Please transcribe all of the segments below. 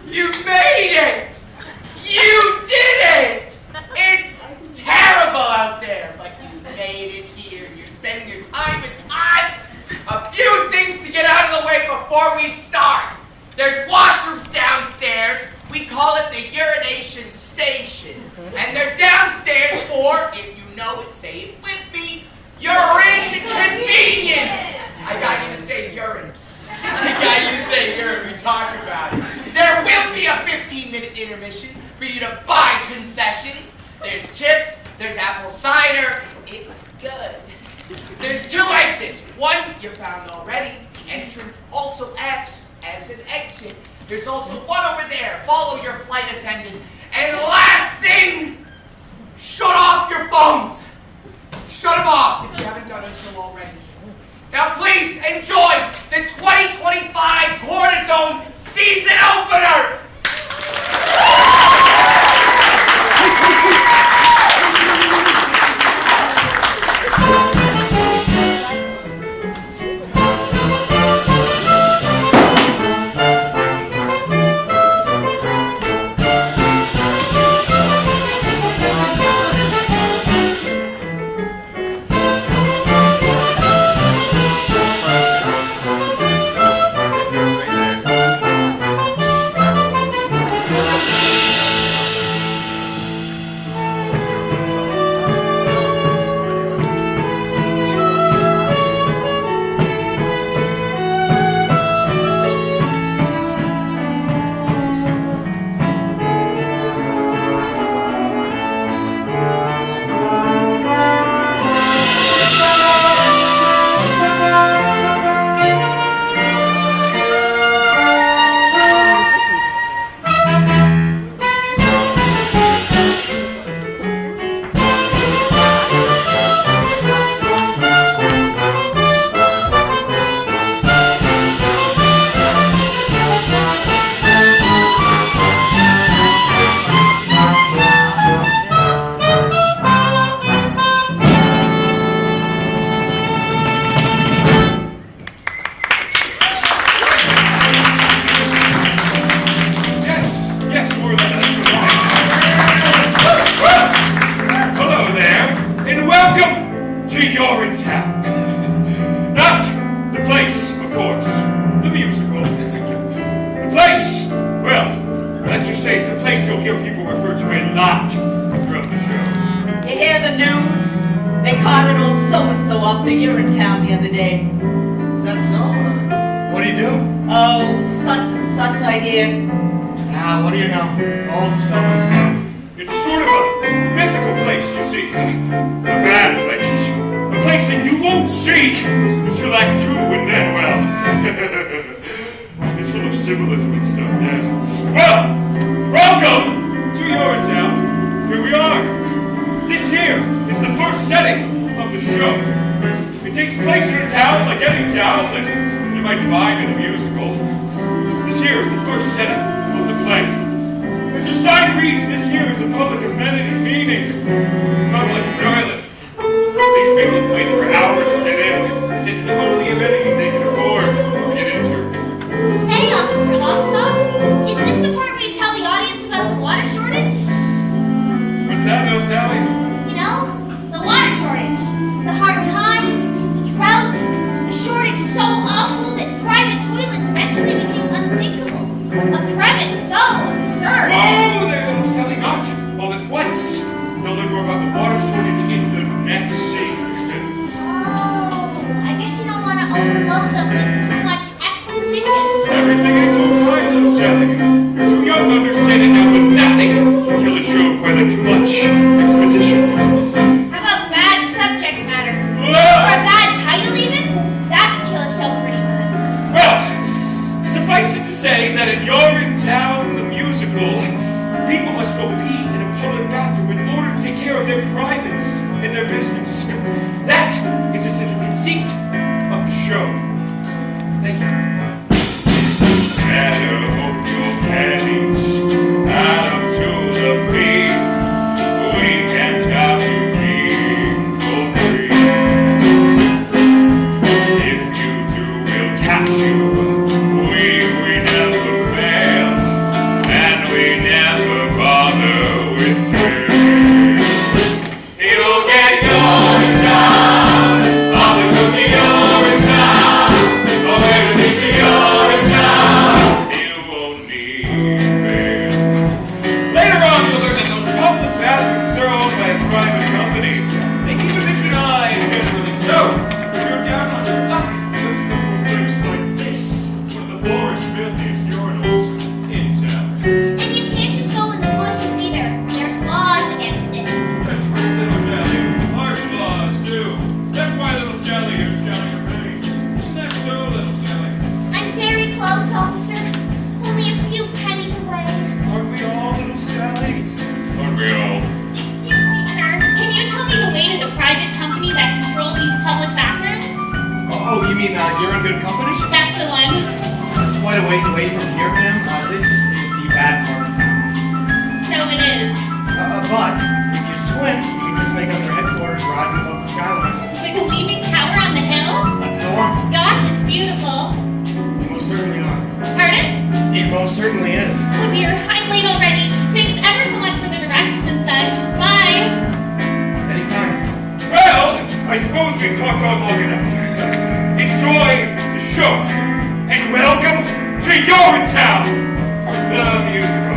You made it! You did it! It's terrible out there, but you made it here. You're spending your time with us. A few things to get out of the way before we start. There's washrooms downstairs. We call it the urination station. And they're downstairs for, if you know it, say it with me, urine convenience. I got you to say urine. I got you to say urine. We talk about it. There will be a 15-minute intermission for you to buy concessions. There's chips. There's apple cider. It's good. There's 2 exits. One you found already. The entrance also acts as an exit. There's also one over there. Follow your flight attendant. And last thing, shut off your phones. Shut them off if you haven't done it so already. Now please enjoy the 2025 Cortisone season opener. Urinetown. Not the place, of course, the musical. The place, well, let's just say it's a place you'll hear people refer to a lot throughout the show. You hear the news? They carted old so-and-so off to Urinetown the other day. Is that so? What do you do? Oh, such and such, I hear. Ah, what do you know? Old so-and-so. It's sort of a mythical place, you see. A bad place. A place that you won't seek until Act 2, and then, well, it's full of symbolism and stuff, yeah. Well, welcome to Urinetown. Here we are. This here is the first setting of the show. It takes place in a town like any town that you might find in a musical. This here is the first setting of the play. As the sign reads, this here is a public amenity, meaning public toilet. These people wait for hours to get in, as it's the only amenity they can afford to get into. Say, Officer Lobster, is this the part where you tell the audience about the water shortage? What's that, Miss Sally? You know, the water shortage, the hard times, the drought, a shortage so awful that private toilets eventually became unthinkable. A premise so absurd. Oh, they're Miss Sally, not all at once. They'll learn more about the water shortage in the next scene. I guess you don't want to overload them with too much exposition. Everything is so tight, Miss Sally. You're too young to understand it now, but nothing can kill a show quite like too much exposition. How about bad subject matter? Or a bad title even? That could kill a show pretty good. Well, suffice it to say that in Urinetown, the musical, people must go pee in a public bathroom in order to take care of their privates and their business. That is the central conceit of the show. Thank you. Better hope your panties out up to the feet. We can't have you clean for free. If you do, we'll catch quite a ways away from here, ma'am. This is the bad part of town. So it is. But if you squint, you can just make out their headquarters rising above the skyline. The gleaming tower on the hill? That's the one. Gosh, it's beautiful. It most certainly are. Pardon? It most certainly is. Oh dear, I'm late already. Thanks ever so much for the directions and such. Bye. Anytime. Well, I suppose we've talked on long enough. Enjoy the show, and welcome to Urinetown, the musical.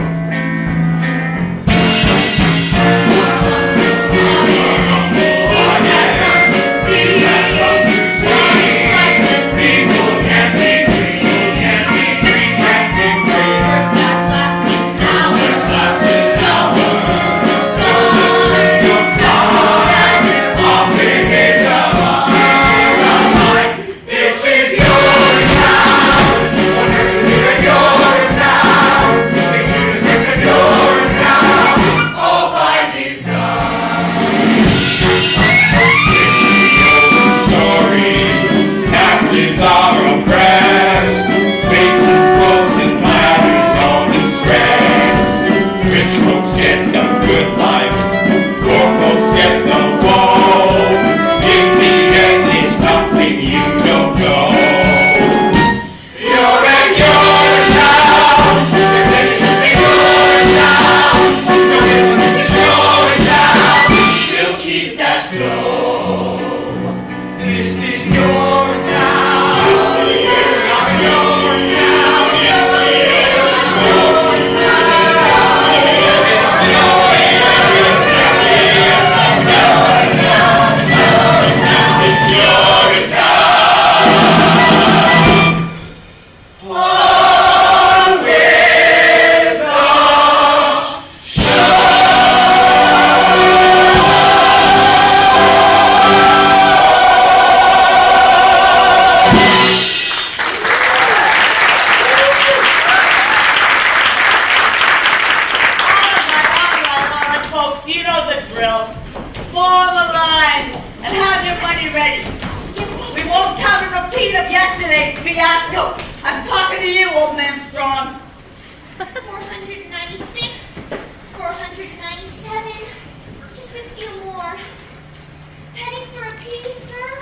I'm talking to you, old man Strong. 496, 497, just a few more. Penny for a piece, sir?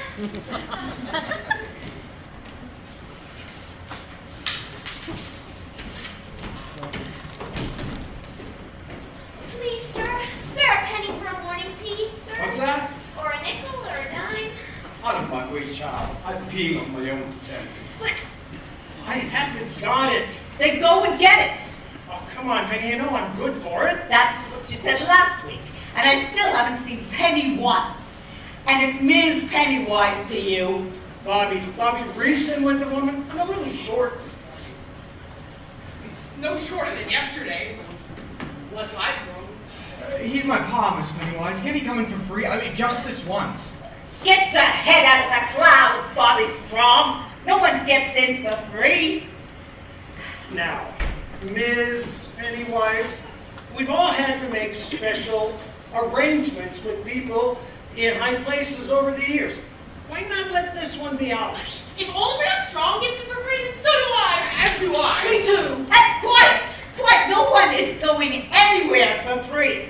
Please, sir, spare a penny for a morning pee, sir. What's that? Or a nickel or a dime. Out of my way, child. I'm peeing on my own consent. But I haven't got it. Then go and get it. Oh, come on, Penny. You know I'm good for it. That's what you said last week. And I still haven't seen Penny once. And it's Ms. Pennywise to you. Bobby, recent with the woman. I'm a little short. No shorter than yesterday's, unless I've grown. He's my pa, Miss Pennywise. Can't he come in for free? I mean, just this once. Get your head out of the clouds, Bobby Strong. No one gets in for free. Now, Ms. Pennywise, we've all had to make special arrangements with people in high places over the years. Why not let this one be ours? If Old Man Strong gets it for free, then so do I. As do I. Me too. And quite. No one is going anywhere for free.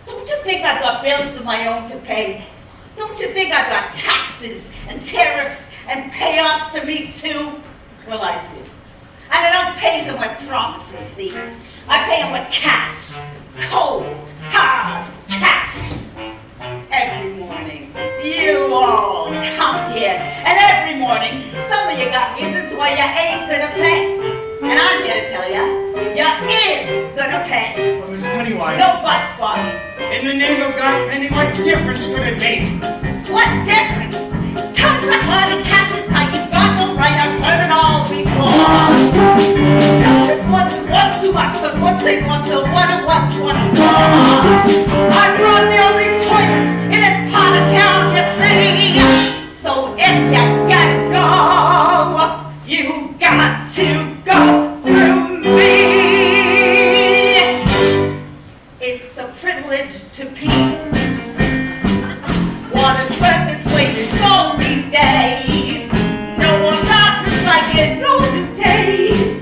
Don't you think I've got bills of my own to pay? Don't you think I've got taxes and tariffs and payoffs to meet too? Well, I do. And I don't pay them with promises, see? I pay them with cash. Cold, hard cash. Every morning, you all come here. And every morning, some of you got reasons why you ain't gonna pay. And I'm here to tell you, you is gonna pay. Well, Miss Pennywise. No buts, Bobby. In the name of God, Penny, what difference could it make? What difference? Tons of hard and cash is tight. You've got no right. I've heard it all before. Justice once is once too much, because one thing once a one and once more. I run the only toilets in this part of town, you see. So if you gotta go, you got to go through me. It's a privilege to pee. Water's worth its weight in gold these days. No more doctors like in olden days.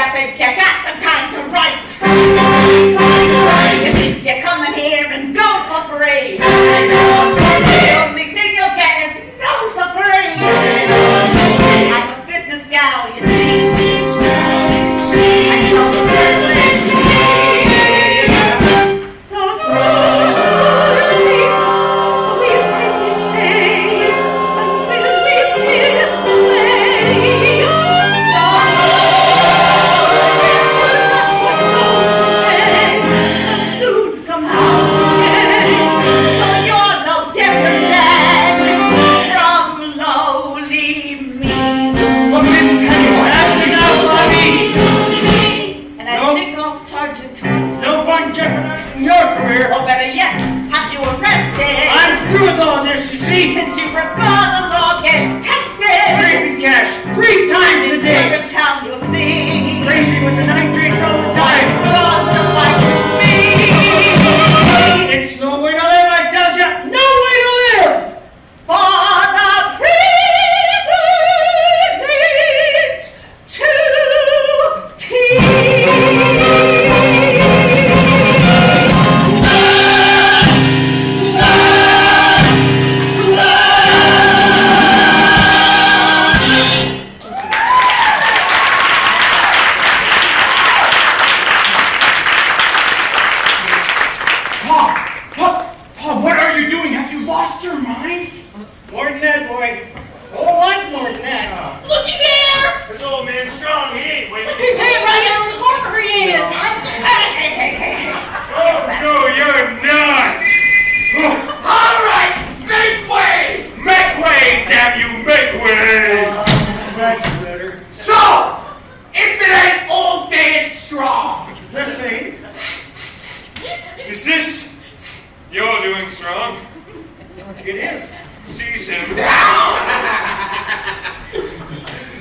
You think you got some kinds of rights. You think you're coming here and go for free. The only thing you'll get is no for free. I'm a business gal, you see. I know the privilege to be. The glory, we embrace each day until we kiss the way. Soon come out again, so you're no different than from lowly me. What is happening now, Bobby? And I think I'll charge you twice. No point jeopardizing your career. Or better yet, have you arrested? I'm through with all this, you see. Since you prefer the law gets tested. Drinking cash 3 times a day. Urinetown, you'll see. Crazy with the night drinks all the time. God, to fight with me. It's no way to live, I tell you. No way to live. For the privilege to Paul, what are you doing? Have you lost your mind? More than that, boy. A whole lot more than that. Looky there! This old man's strong. He ain't waiting. Hey, right over the corner he is! Oh, no, you're not. All right, make way! Make way, damn you, make way. That's better. So, if it ain't old man strong, The same. Is this you're doing strong? It is. Seize him.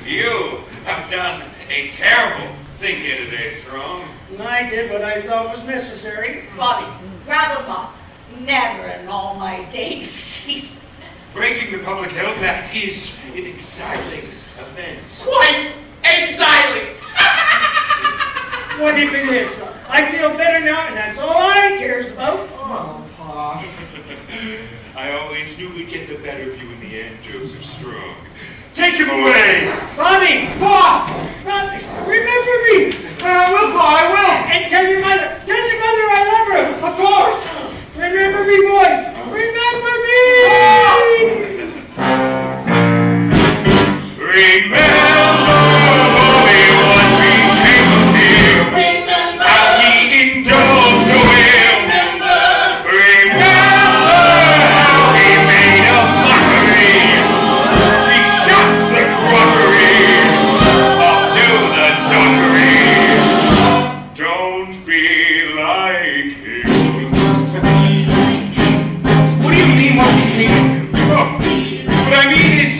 You have done a terrible thing here today, Strong. I did what I thought was necessary. Bobby, grab him up. Never in all my days. Jeez. Breaking the Public Health Act is an exciting offense. quite exciting. What if it is? I feel better now, and that's all I cares about. Oh, Pa. I always knew we'd get the better of you in the end, Joseph Strong. Take him away! Bobby! Pa! Bobby! Remember me! I will. And tell your mother I love her! Of course. Remember me, boys! Remember me! Remember what became of him. How he indulged the will. Remember how he made a mockery. He shot the crockery off to the dungery. Don't be like him. What do you mean what he became of him? Oh, what I mean is,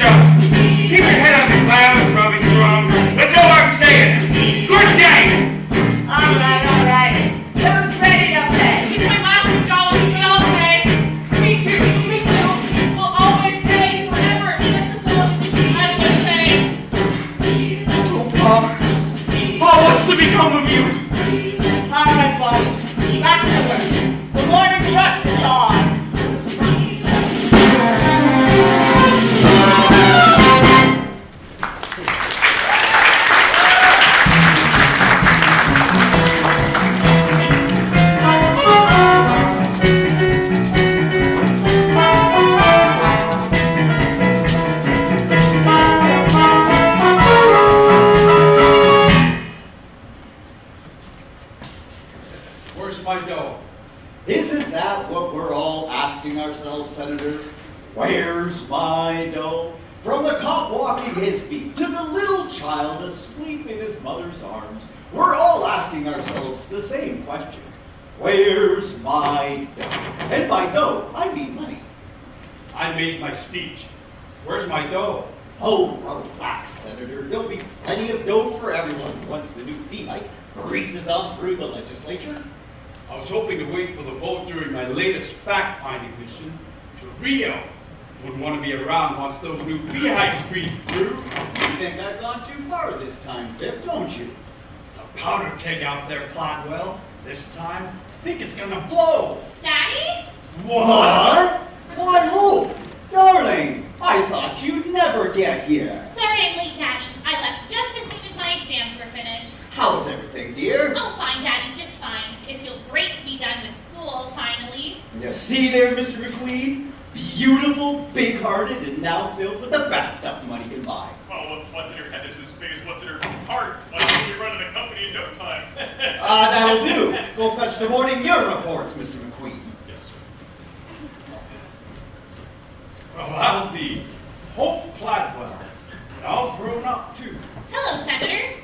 keep your head up and clouds, Robbie Strong. That's all I'm saying. Good day! All right. Who's ready to play? He's my master, Jolly, but I'll pay. Me too. We'll always pay forever. Just as long as we keep letting us pay. Pa, what's to become of you? All right, Bobby. Back to work. The morning rush is on. Where's my dough? Isn't that what we're all asking ourselves, Senator? Where's my dough? From the cop walking his beat to the little child asleep in his mother's arms, we're all asking ourselves the same question. Where's my dough? And by dough, I mean money. I made my speech. Where's my dough? Oh, relax, Senator. There'll be plenty of dough for everyone once the new fee hike breezes on through the legislature. I was hoping to wait for the vote during my latest fact-finding mission to Rio. Wouldn't want to be around once those new fee hikes breeze through. You think I've gone too far this time, Viv, don't you? powder keg out there, Cladwell. This time, I think it's gonna blow. Daddy? What? Why, Hope? Darling, I thought you'd never get here. Sorry I'm late, Daddy. I left just as soon as my exams were finished. How's everything, dear? Oh, fine, Daddy, just fine. It feels great to be done with school, finally. You see there, Mr. McQueen? Beautiful, big-hearted, and now filled with the best stuff money can buy. Well, if what's in her head is as big as what's in her heart, I'll be running a company in no time. That'll do. Go fetch the morning year reports, Mr. McQueen. Yes, sir. Well, I'll be Hope Cladwell. And all grown up, too. Hello, Senator.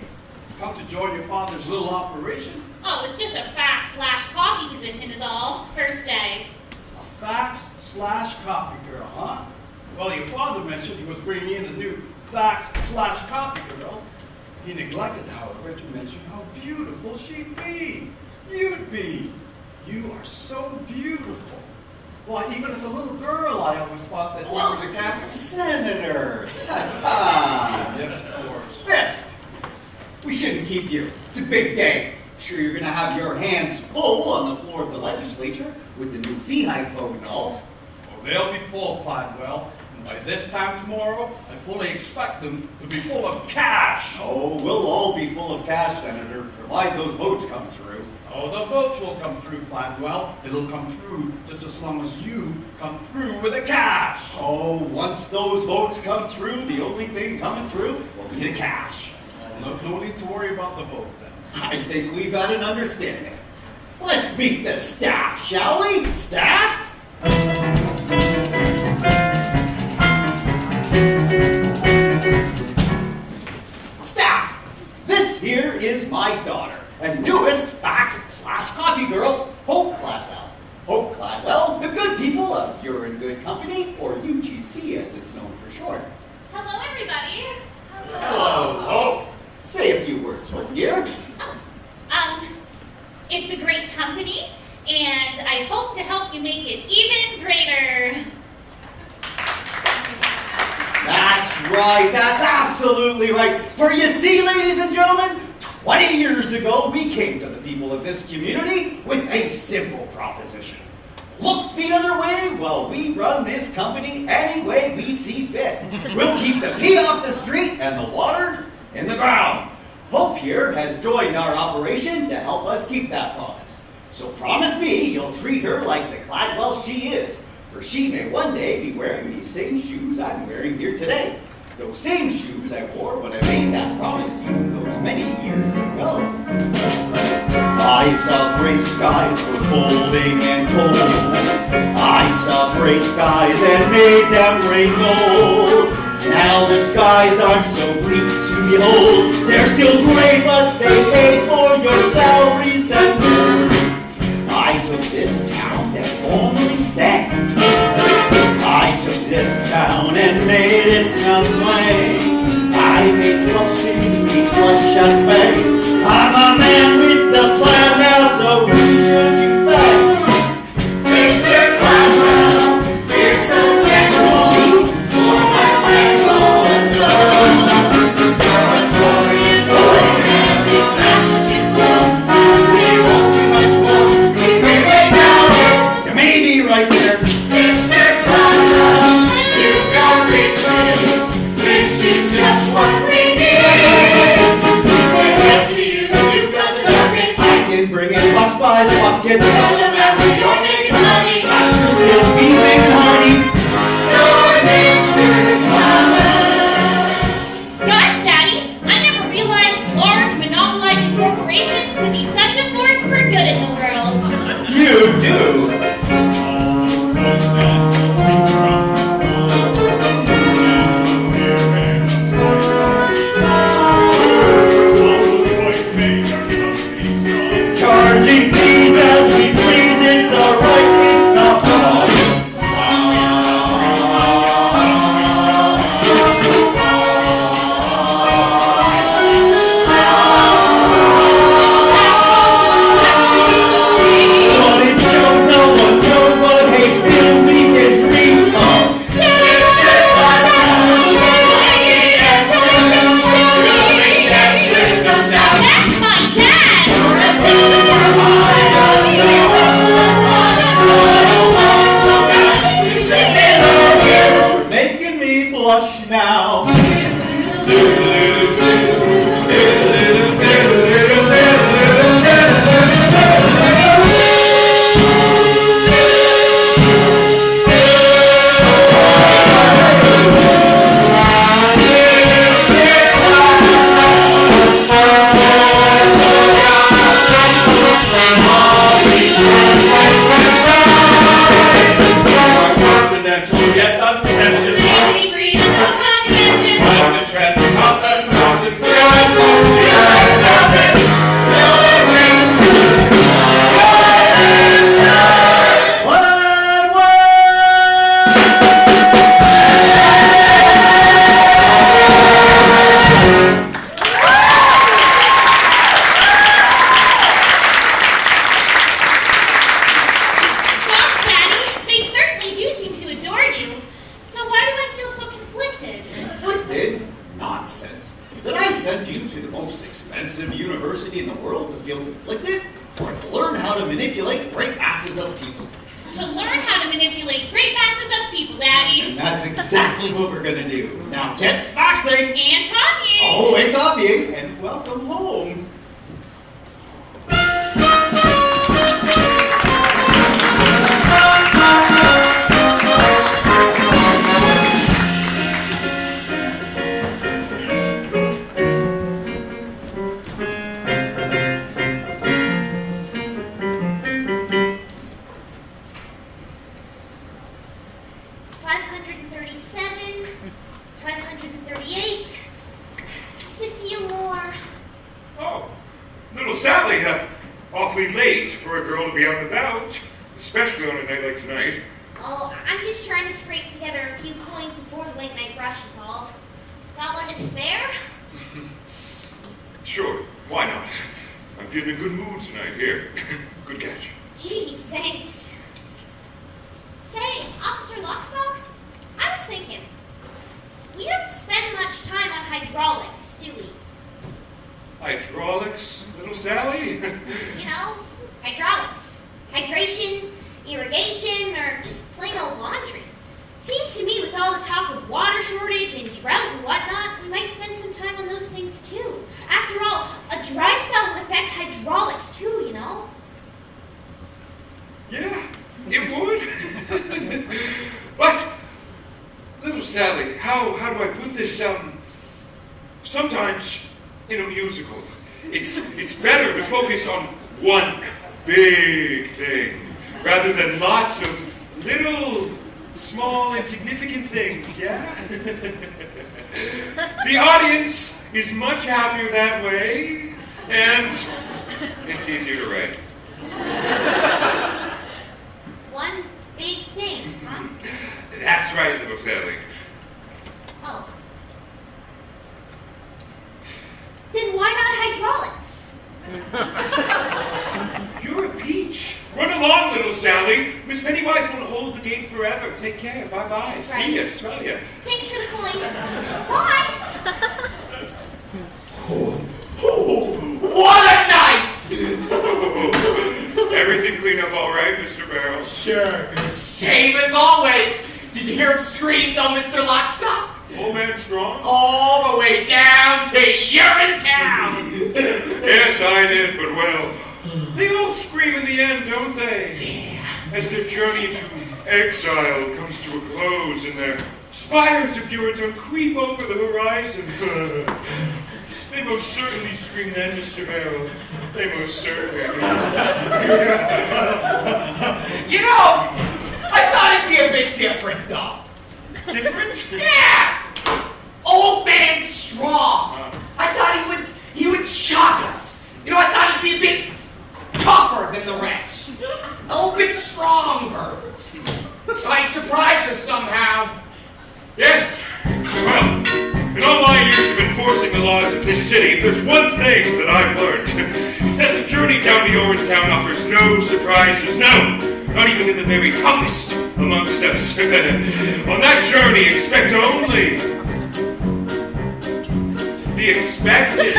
Come to join your father's little operation. Oh, it's just a fax/copy position is all. First day. A fax/copy girl, huh? Well, your father mentioned he was bringing in a new fax/copy girl. He neglected, however, to mention how beautiful she'd be. You'd be. You are so beautiful. Why, even as a little girl, I always thought that you Well, were the captain. Senator. Yes, of course. Fifth, we shouldn't keep you. It's a big day. I'm sure you're going to have your hands full on the floor of the legislature with the new fee hike vote and all. Well, they'll be full, Cladwell. And by this time tomorrow, I fully expect them to be full of cash. Oh, we'll all be full of cash, Senator, provided those votes come through. Oh, the votes will come through, Cladwell. It'll come through just as long as you come through with the cash. Oh, once those votes come through, the only thing coming through will be the cash. Oh, no need to worry about the vote then. I think we've got an understanding. Let's meet the staff, shall we? Staff? Staff, this here is my daughter, and newest fax/copy girl, Hope Cladwell. Hope Cladwell, the good people of You're in Good Company, or UGC as it's known for short. Hello, everybody. Hello, Hope. Say a few words, Hope, dear. It's a great company, and I hope to help you make it even greater. That's right, that's absolutely right. For you see, ladies and gentlemen, 20 years ago, we came to the people of this community with a simple proposition. Look the other way while we run this company any way we see fit. We'll keep the pee off the street and the water in the ground. Hope here has joined our operation to help us keep that promise. So promise me you'll treat her like the Cladwell she is, for she may one day be wearing these same shoes I'm wearing here today. Those same shoes I wore when I made that promise to you those many years ago. I saw gray skies for folding and cold. I saw gray skies and made them rain gold. Now the skies aren't so bleak to behold. They're still gray, but they pay for your salaries to move. I took this town that formerly stand. I took this town and made it smell swing. I made coffee, flush and bang. I'm a man with the plan now, so who should you thank? Mr. Cladwell, we're so grateful for my plans full of love. Your story and joy and these facts that you love. We won't do much more. We bring it down. You may be right there. Mr. Cladwell, you've got riches. Riches just what we need. We say yes to you, you've got the buckets. I can bring in bucks by the buckets. You're the best and you're making money. I sure will be making honey. You're Mr. Cladwell. Gosh, Daddy, I never realized large monopolizing corporations could be such a force for good in the world. You do. Charging fees as we please, it's alright, it's not wrong. But it shows no conflicted, or to learn how to manipulate great masses of people? To learn how to manipulate great masses of people, Daddy. And that's exactly what we're gonna do. Now get faxing! And copying. Oh, and copying! And welcome home. Awfully late for a girl to be out and about, especially on a night like tonight. Oh, I'm just trying to scrape together a few coins before the late night rush is all. Got one to spare? Sure, why not? I'm feeling a good mood tonight. Here, good catch. Gee, thanks. Say, Officer Lockstock, I was thinking, we don't spend much time on hydraulics, do we? Hydraulics, little Sally? You know, hydraulics. Hydration, irrigation, or just plain old laundry. Seems to me with all the talk of water shortage and drought and whatnot, we might spend some time on those things too. After all, a dry spell would affect hydraulics too, you know? Yeah, it would. But, little Sally, how do I put this? Sometimes in a musical, it's better to focus on one big thing rather than lots of little, small, insignificant things, yeah? The audience is much happier that way, and it's easier to write. One big thing, huh? That's right, little Sally. Oh. Then why not hydraulics? You're a peach. Run along, little Sally. Miss Pennywise won't hold the gate forever. Take care. Bye-bye. Right. See ya. Smell ya. Thanks for the coin. Bye! What a night! Everything cleaned up all right, Mr. Barrel? Sure. Same as always. Did you hear him scream, though, Mr. Lockstock? Old man strong? All the way down to Urinetown. Yes, I did, but well, they all scream in the end, don't they? Yeah. As their journey into exile comes to a close and their spires of Urinetown creep over the horizon. They most certainly scream then, Mr. Barrel. They most certainly do. You know, I thought it'd be a bit different, though. Different? Yeah! Old man strong. I thought he would shock us. You know, I thought he'd be a bit tougher than the rest. A little bit stronger. Like surprise us somehow. Yes. Well, in all my years of enforcing the laws of this city, if there's one thing that I've learned, it's that the journey down to Urinetown offers no surprises. No, not even in the very toughest amongst us. On that journey, expect only the expected.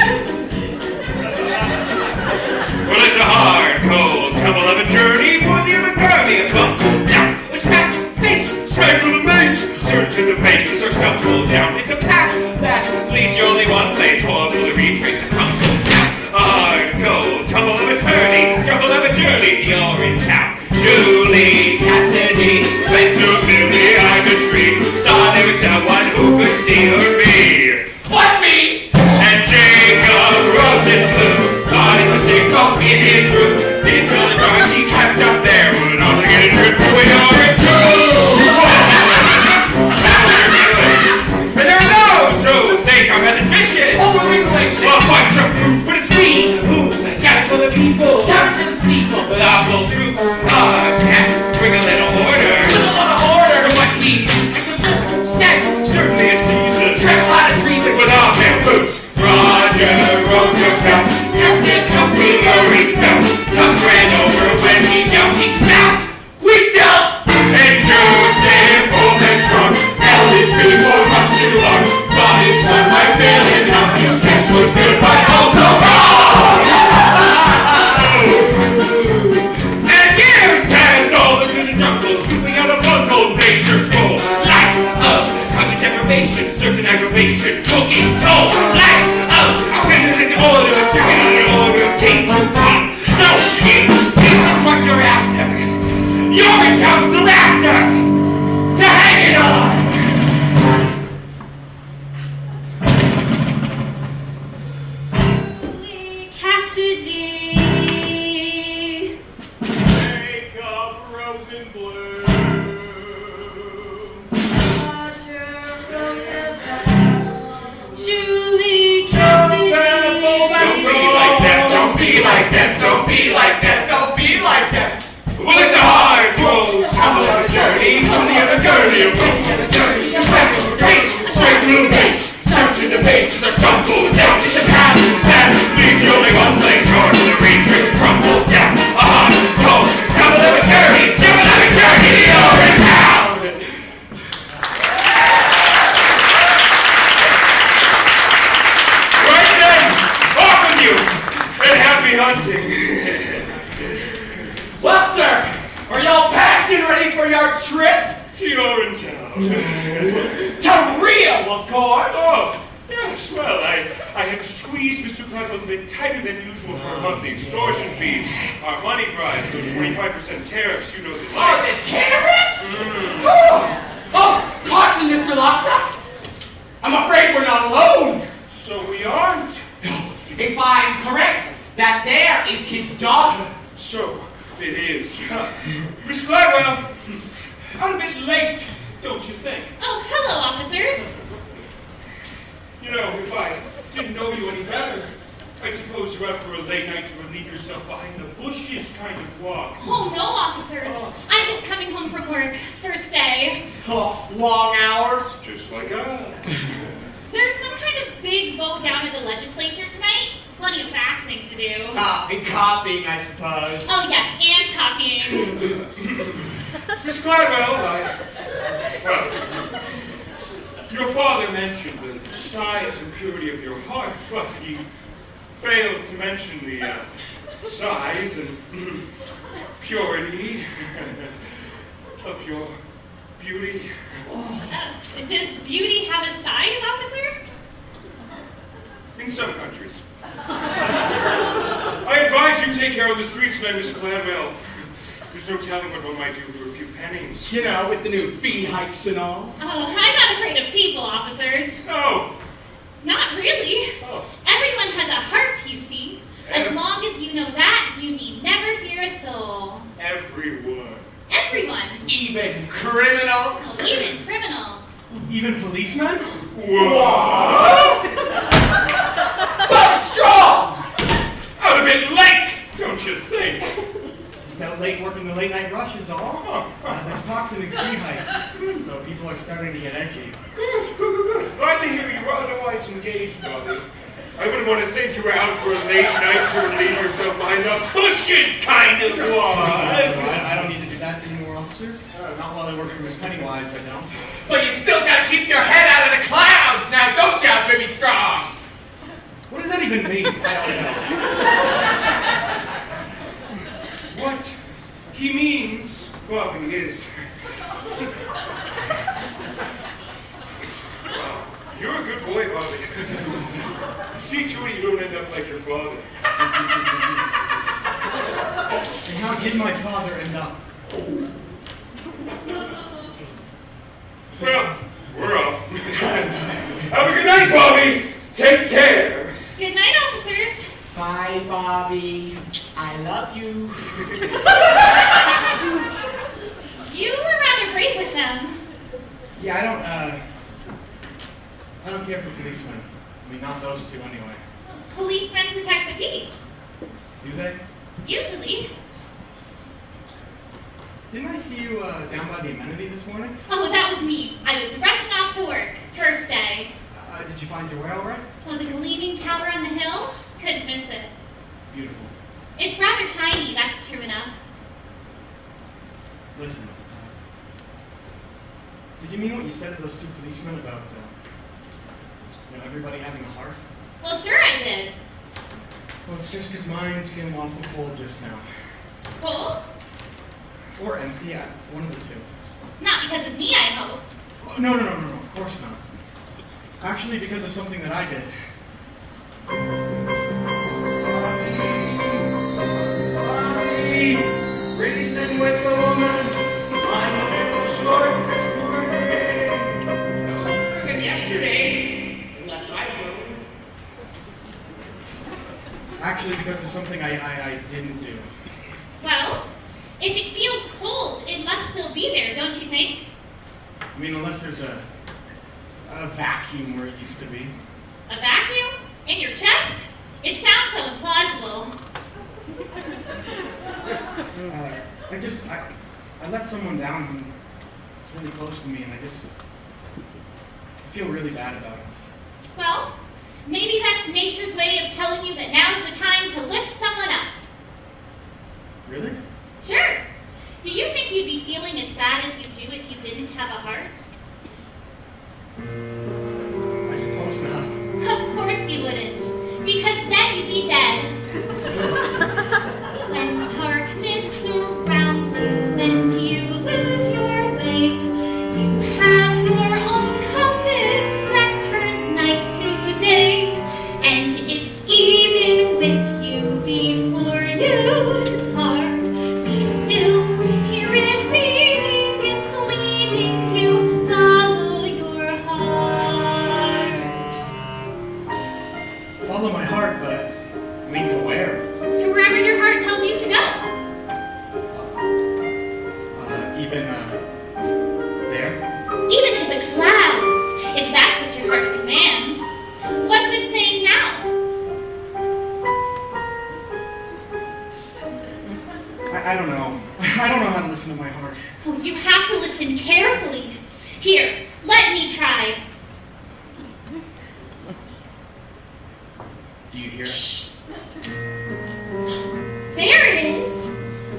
Well, it's a hard, cold, tumble-loving journey for the McGurvey, a bump, down, a smack, face, straight for the mace. Certain to the paces are stuck pulled down. It's a path that leads you only one place. Horrible to retrace and come down. A hard, cold, tumble-loving journey, trouble-loving journey to Urinetown. Julie Cassidy went to Billy Tree. Saw there was no one who could see or be. What me? And Jacob Rosenblum thought it was sick up in his room. Didn't know the drawings he kept up there would only get a trip to Urinetown. And there are those who think I'm as vicious. Over English. Well, fight some proof, but it's me who got it for the people. Down to the steeple. With awful fruits, can't bring a little order. With a lot of order. To what he says, certainly a season. Trap a lot of treason. With all their boots, Roger Roosevelt kept it company or he spelt. Comes ran over when he dealt, he snapped. We dealt. And Joseph, old and strong, held his feet for much too long. Thought his son might bail him out. His test was good, but also wrong. like them, don't be like them, don't be like them. Well, it's a hard road, travel on a journey, from the other journey, a road on a journey. Smack to the base, straight through the base, start to the base, as I stumble down. It's a path that leads you only one place, short of the retrace, crumble down. A hard road, travel on a journey, travel on a journey, you're in town. Right then, off with you, and happy hunting. Well, sir, are y'all packed and ready for your trip? To Urinetown. To Rio, of course. Oh, yes, well, I had to squeeze Mr. Clark a little bit tighter than usual for a month. The extortion fees, our money bribes, those 25% tariffs, you know the Oh, like. the terrorists? Oh, caution, Mr. Lobster. I'm afraid we're not alone. So we aren't. If I'm correct, that there is his daughter. So it is. Miss Gladwell, I'm a bit late, don't you think? Oh, hello, officers. You know, if I didn't know you any better, I suppose you're out for a late night to relieve yourself behind the bushes kind of walk. Oh, no, officers. I'm just coming home from work. First day. Oh, long hours. Just like us. There's some kind of big vote down in the legislature tonight. Plenty of faxing to do. And copying, I suppose. Oh, yes, and copying. Miss Gladwell, well, your father mentioned the size and purity of your heart, but he failed to mention the size and purity of your beauty. Does beauty have a size, officer? In some countries. I advise you take care of the streets tonight, Miss Gladwell. There's no telling what one might do for a few pennies. You know, with the new fee hikes and all. Oh, I'm not afraid of people, officers. No. Not really. Oh. Everyone has a heart, you see. As long as you know that, you need never fear a soul. Everyone. Everyone. Even criminals. Oh, even criminals. Even policemen. What? But strong! I'm a bit late, don't you think? Just out late working the late night rush is all. There's talks in the fee hikes, so people are starting to get edgy. Good. Glad to hear you were otherwise engaged, Bobby. I wouldn't want to think you were out for a late night to relieve yourself behind the bushes kind of walk. I don't need to do that anymore, officers. Not while I work for Miss Pennywise, I don't. But you still gotta keep your head out of the clouds now, don't ya, baby strong? What does that even mean? I don't know. What he means, Bobby, is... You're a good boy, Bobby. See to it you don't end up like your father. And how did my father end up? Well, we're off. Have a good night, Bobby. Take care. Good night, officers. Bye, Bobby. I love you. You were rather brave with them. Yeah, I don't care for policemen. I mean, not those two anyway. Policemen protect the peace. Do they? Usually. Didn't I see you down by the amenity this morning? Oh, that was me. I was rushing off to work. First day. Did you find your way all right? Oh, the gleaming tower on the hill? Couldn't miss it. Beautiful. It's rather shiny, that's true enough. Listen. Did you mean what you said to those two policemen about, everybody having a heart? Well, sure I did. Well, it's just because mine's feeling awful cold just now. Cold? Or empty, one of the two. Not because of me, I hope. Oh, no, of course not. Actually, because of something that I did. Reason with the woman, I'm short. Yesterday, unless I know. Actually, because of something I didn't do. Well, if it feels cold, it must still be there, don't you think? I mean, unless there's a vacuum where it used to be. A vacuum? In your chest? It sounds so implausible. I let someone down who was really close to me, and I feel really bad about it. Well, maybe that's nature's way of telling you that now's the time to lift someone up. Really? Sure. Do you think you'd be feeling as bad as you do if you didn't have a heart? I suppose not. Of course you wouldn't, because then you'd be dead. When darkness surrounds you and you lose your way, you have your own compass that turns night to day, and it's even with you before you depart. Be still, hear it beating, it's leading you, follow your heart. Follow my heart, but I mean to where? To wherever your heart tells you to go. There? Even to the clouds, if that's what your heart commands. What's it saying now? I don't know. I don't know how to listen to my heart. Oh, you have to listen carefully. Here, let me try. Do you hear it? Shh. There it is.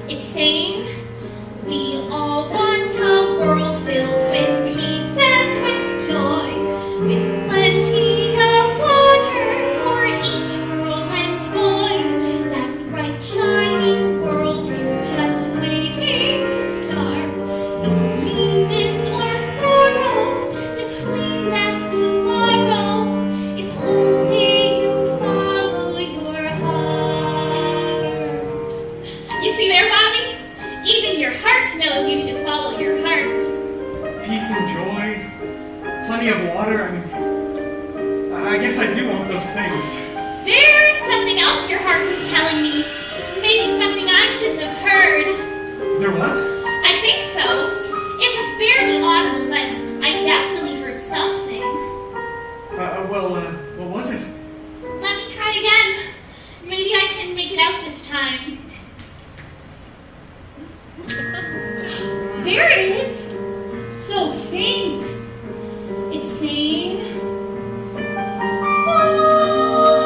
It's saying, we all want a world filled with peace and with joy, with plenty of water for each girl and boy. That bright shining world is just waiting to start. No meanness or sorrow, just cleanness tomorrow. If only you follow your heart. You see there, Bobby? Even your heart knows you should follow your heart. Peace and joy, plenty of water. I guess I do want those things. There's something else your heart was telling me. Maybe something I shouldn't have heard. There was? I think so. It was barely audible, but I definitely heard something. What was it? Let me try again. Maybe I can make it out this time. There it is. So faint. It's saying, follow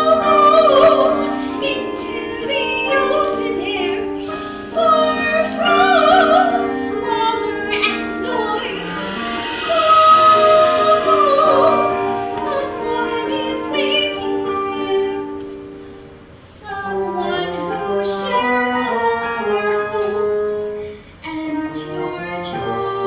into the open air, far from squalor and noise. Follow, someone is waiting there, someone who shares all your hopes and your joy.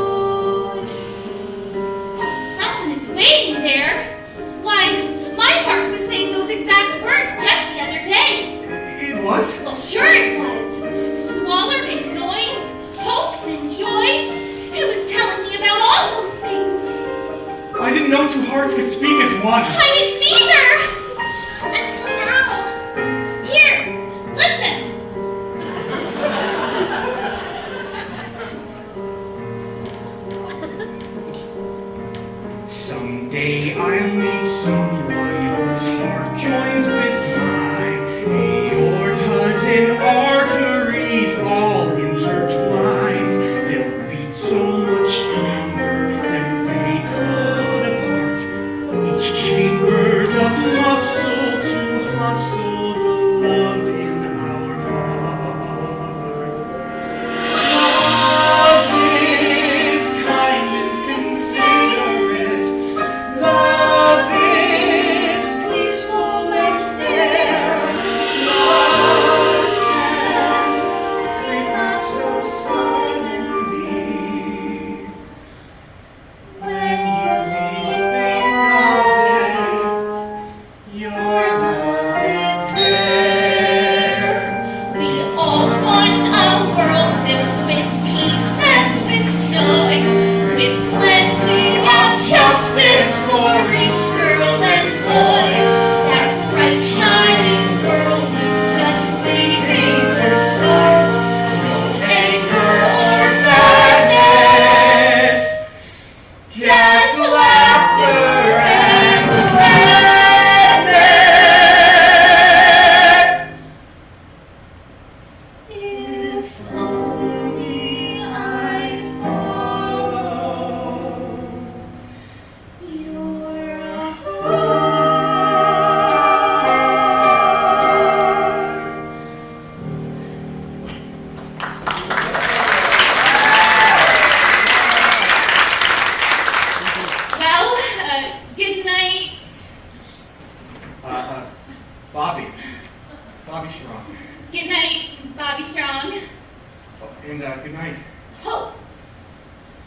And good night. Hope.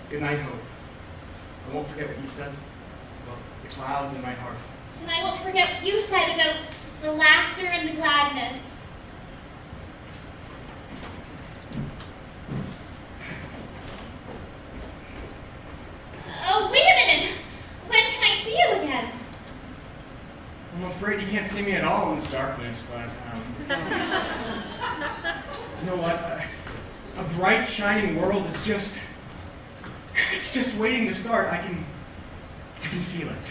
Good night, Hope. I won't forget what you said about the clouds in my heart. And I won't forget what you said about the laughter and the gladness. Oh, wait a minute. When can I see you again? I'm afraid you can't see me at all in this darkness, but, you know what? A bright, shining world is just, it's just waiting to start. I can feel it.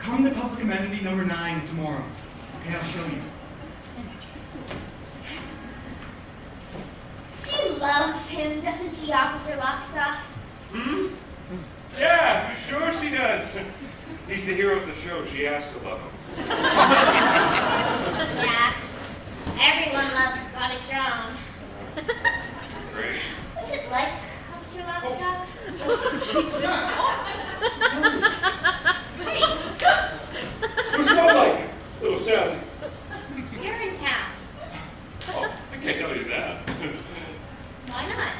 Come to public amenity number 9 tomorrow. Okay, I'll show you. She loves him, doesn't she, Officer Lockstock? Hmm? Yeah, sure she does. He's the hero of the show. She has to love him. Yeah. Everyone loves Bobby Strong. Great. What's it like, Officer Lockstock? What's that like, little Sally? Urinetown. Oh, I can't tell you that. Why not?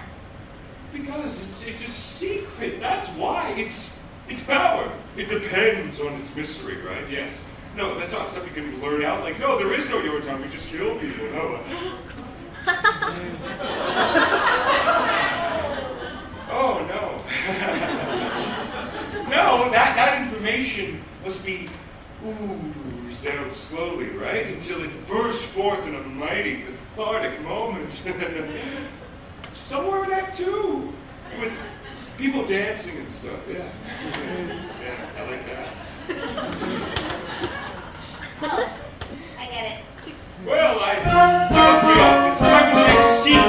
Because it's a secret. That's why. It's power. It depends on its mystery, right? Yes. No, that's not stuff you can blurt out. Like, no, there is no Urinetown. We just kill people. No. Oh, no. No, that information must be oozed out slowly, right? Until it bursts forth in a mighty, cathartic moment. Somewhere in Act 2, with people dancing and stuff, yeah. Yeah, I like that. Oh, I get it. Well, I must be off. It's time to take a seat.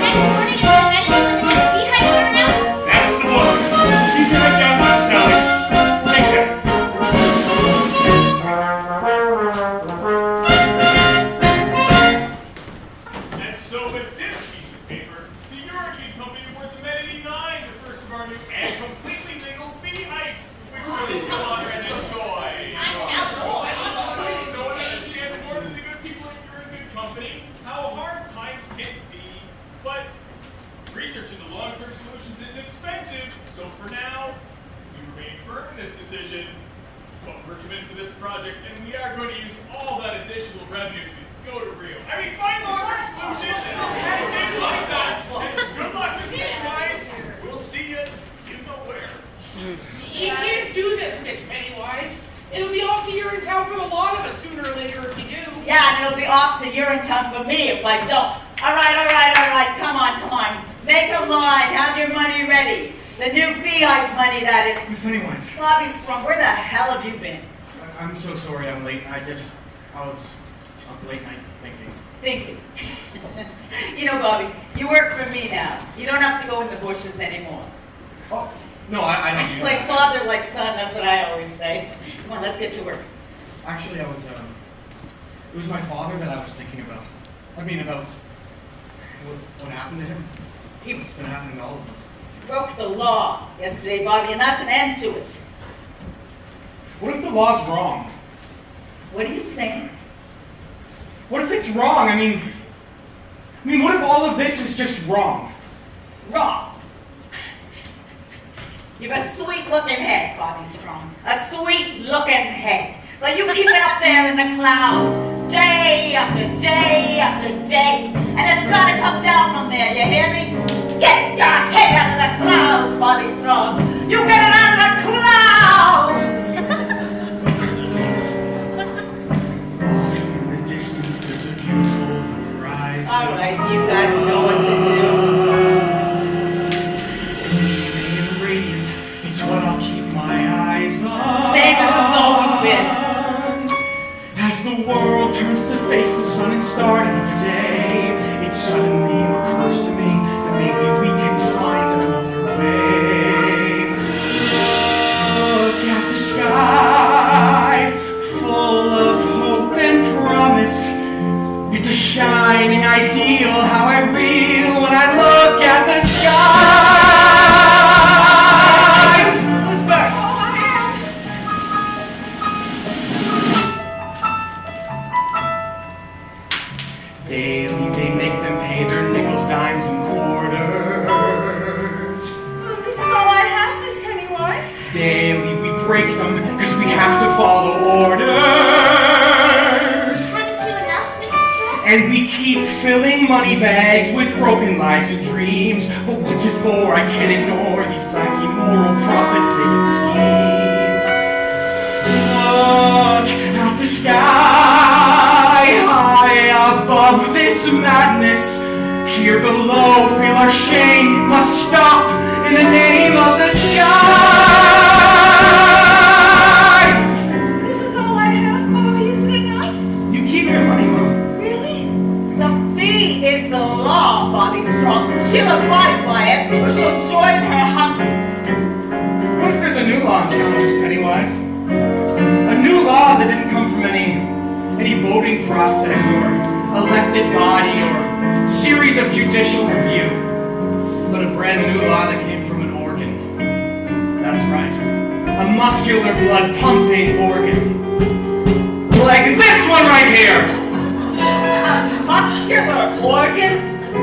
Next morning at the event when the new fee hikes are announced? That's the one. Keep your head down, Mom Sally. Take care. And so with this piece of paper, the Urinetown Company awards Amenity 9, the first of our new and completely legal fee hikes, which we will honor and enjoy. No one understands more than the good people in your good company how hard times can be, but research into long-term solutions is expensive, so for now, we remain firm in this decision, but we're committed to this project, and we are going to use all that additional revenue to go to Rio. I mean, find long-term solutions and things like that. And good luck, Miss Pennywise. We'll see you know where. You can't do this, Miss Pennywise. It'll be off to Urinetown for the lot of us sooner or later if you do. Yeah, and it'll be off to Urinetown for me if I don't. All right. Come on. Make a line. Have your money ready. The new fee hike money, that is. Miss Pennywise. Bobby Strong, where the hell have you been? I'm so sorry I'm late. I was up late night thinking. You know, Bobby, you work for me now. You don't have to go in the bushes anymore. Oh, no, I don't do Like that. father, like son, that's what I always say. Come on, let's get to work. Actually, it was my father that I was thinking about. I mean, about what happened to him. What's been happening to all of us. Broke the law yesterday, Bobby, and that's an end to it. What if the law's wrong? What are you saying? What if it's wrong? I mean, what if all of this is just wrong? Wrong. You've a sweet-looking head, Bobby Strong. A sweet-looking head. But you keep it up there in the clouds, day after day after day, and it's gotta come down from there, you hear me? Get your head out of the clouds, Bobby Strong. You get it out of the clouds! Off in the distance, there's a beautiful horizon. All right, you guys know what to do. Gleaming and radiant, it's what I'll keep my eyes on. Same as it's always been. As the world turns to face the sun and start another day, it suddenly occurs to me that maybe we can find another way. Look at the sky, full of hope and promise. It's a shining ideal how I reel when I look at the sky. Let's go. Daily they make them pay their nickels, dimes, and quarters. Well, this is all I have, Miss Pennywise. Daily we break them because we have to follow orders. Haven't you enough, Mrs. Straw? And we keep filling money bags with broken lives and dreams. But what's it for? I can't ignore these black immoral profit-making schemes. Look at the sky, high above this madness. Here below, feel our shame must stop in the name of the sky. This is all I have, Bobby. Is it enough? You keep your money, Mom. Really? The fee is the law, Bobby Strong. She'll abide by it, or she'll join her husband. What if there's a new law in town, Miss Pennywise? A new law that didn't come from any voting process or elected body or series of judicial review, but a brand new law that came from an organ. That's right, a muscular blood pumping organ. Like this one right here! A muscular organ?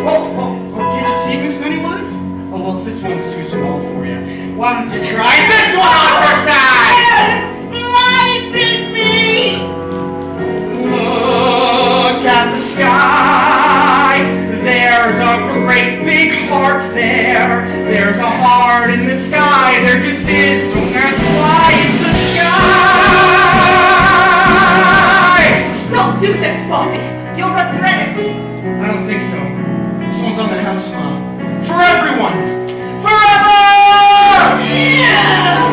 Oh, can't you see, Miss Pennywise? Oh, well, this one's too small for you. Why don't you try this one on for size? Blinded me! Look at the sky. There's a great big heart there. There's a heart in the sky. There just is. Don't ask why. It's the sky. Don't do this, Bobby. You'll regret it. I don't think so. This one's on the house, Mom. For everyone. Forever! Yeah!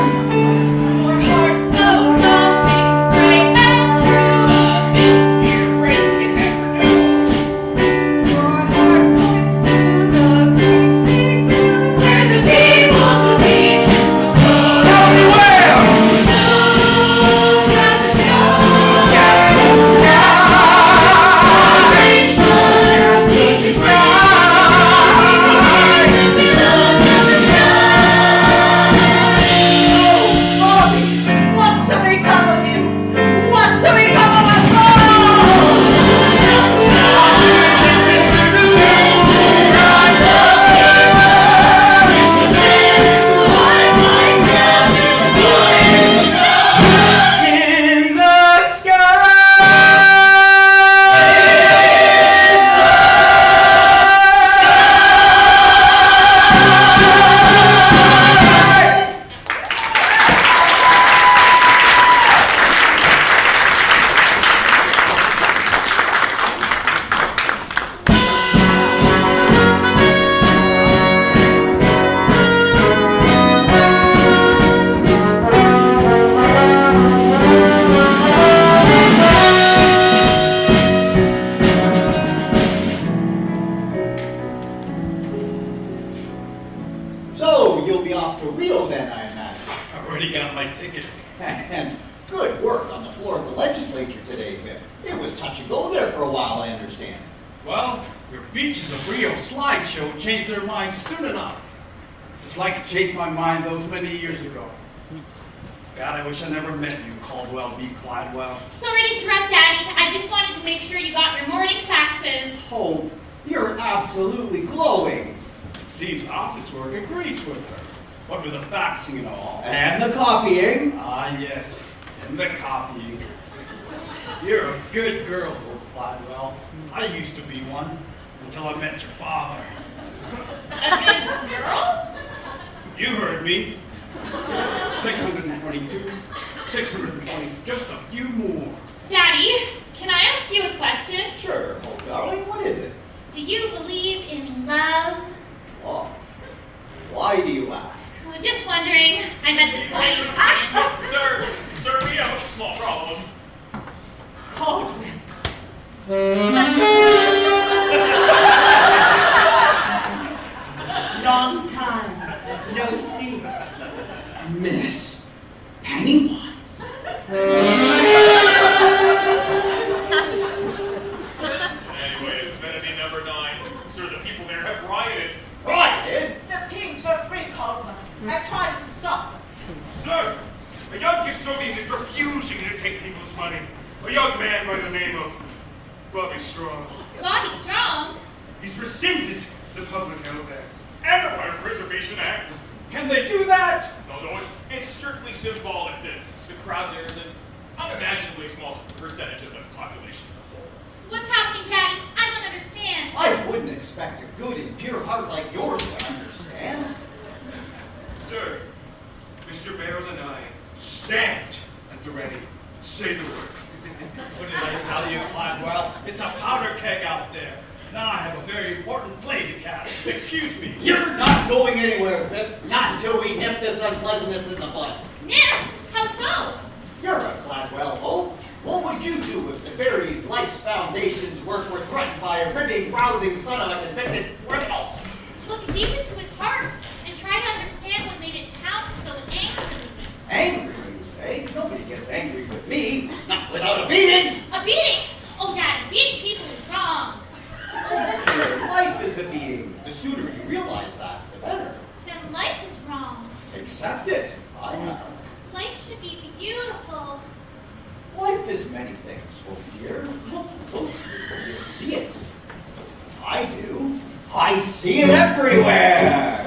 Your heart knows all things great and true. Things your brains can never know. Your heart points to the great big blue, where the people's allegiance must go. Tell me where! Look at the sky. Bobby, what's to become of you? What's to become of us In the sky! So, you'll be off to Rio then, I imagine. I already got my ticket. And good work on the floor of the legislature today, Vic. It was touch and go there for a while, I understand. Well, your Beaches of Rio slideshow changed their minds soon enough. Just like it changed my mind those many years ago. God, I wish I never met you, Caldwell B. Cladwell. Sorry to interrupt, Daddy. I just wanted to make sure you got your morning faxes. Hope, you're absolutely glowing. It seems office work agrees with her. What with the faxing and all. And the copying. Ah, yes, and the copying. You're a good girl, Lord Cladwell. I used to be one, until I met your father. A good girl? You heard me. 622, 620, just a few more. Daddy, can I ask you a question? Sure, Hope, darling, what is it? Do you believe in love? Oh, why do you ask? Well, just wondering. I met this guy yesterday. Sir, we have a small problem. Caldwell? Long time, no see. Miss Pennywise. Anyway, it's amenity number 9. Sir, the people there have rioted. Rioted? The pigs were free, Caldwell. I tried to stop them. Sir, a young custodian is refusing to take people's money. A young man by the name of Bobby strong. Bobby Strong? He's rescinded the Public Health Act. And the Fire Preservation Act. Can they do that? No, it's strictly symbolic that the crowd there is an unimaginably small percentage of the population as a whole. What's happening, Daddy? I don't understand. I wouldn't expect a good and pure heart like yours to understand. Sir, Mr. Barrel and I stand at the ready. Say the word. What did I tell you, Cladwell? It's a powder keg out there. Now I have a very important play to catch. Excuse me. You're not going anywhere, Pip. Not until we nip this unpleasantness in the bud. Nip? How so? You're a Cladwell Hope. What would you do if the very life's foundation's work were threatened by a ripping, rousing son of a convicted criminal? Look deep into his heart and try to understand what made it pound so angry. Angry, you say? Nobody gets angry with me. Not without a beating. A beating? Oh, Daddy, beating people is wrong. Your life is a beating. The sooner you realize that, the better. Then life is wrong. Accept it. I have. Life should be beautiful. Life is many things, oh dear. Look closely and you'll see it. I do. I see it everywhere.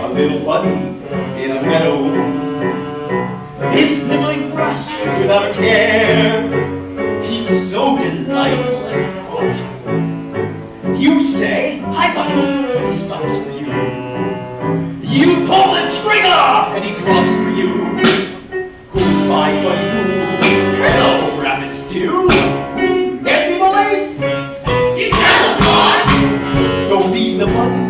A little bunny in a meadow is nibbling grass without a care. He's so delightful as an object. You say, "Hi, bunny," he stops for you. You pull the trigger, and he drops for you. Goodbye, bunny boo. Hello, rabbit stew. Get me, boys? You tell him, boss. Don't be the bunny.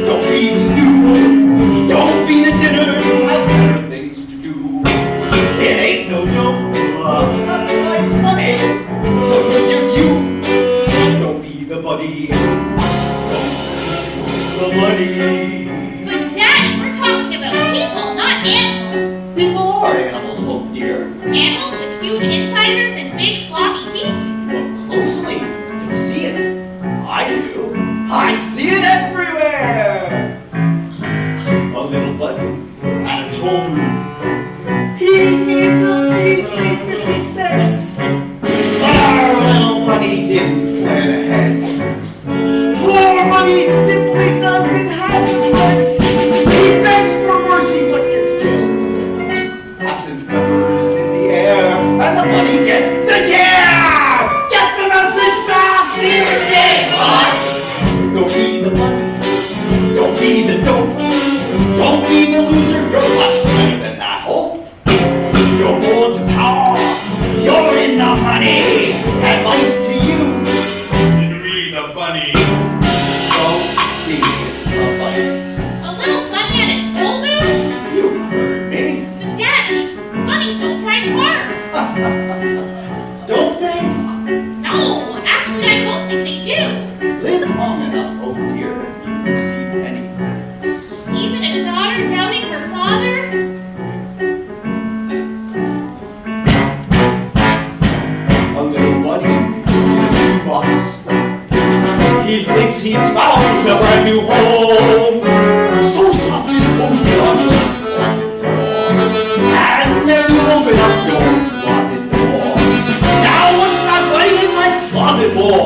Don't be the stew. Don't be the dinner. I've better things to do. It ain't no joke. That's why it's funny. So take your cue. Don't be the bunny. Don't be the bunny. But, Daddy, we're talking about people, not animals. People are animals, Hope dear. Animals with huge incisors and big floppy feet? Look closely. You see it. I do. I see it everywhere. A little bunny at a toll booth. He needs a measly 50 cents. Our little bunny didn't plan ahead. Poor bunny simply doesn't have it. He begs for mercy but gets killed instead. Passing feathers in the air, and the bunny gets the chair. Get the message fast. Clear mistake, boss. Don't be the bunny. Don't be the dope. Don't be the loser. You're much better than that, Hope. You're born to power. You're in the money. Advice to you. Be the bunny. Don't be the bunny. A little bunny at a toll booth? You heard me. But, Daddy, bunnies don't drive cars. Don't they? No, actually, I don't think they do. Live long enough, Hope dear, and you will see many things. Even a daughter doubting her father? A little bunny in a shoebox. He thinks he's found a brand new home. So soft and cozy on the closet floor. And then you open up your closet door. Now what's that bunny in my closet for?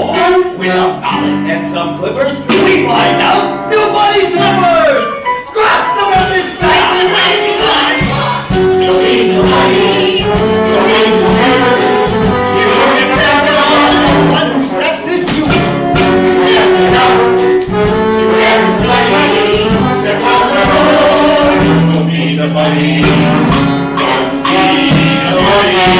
With a mallet and some clippers, we find out new bunny slippers. Grasp the message fast. The lazy boss. Don't be the bunny. Don't be the sinner. You get stepped on. The one who steps is you. Step it up. You never slightly. Step out the road. Don't be the bunny. Don't be the bunny.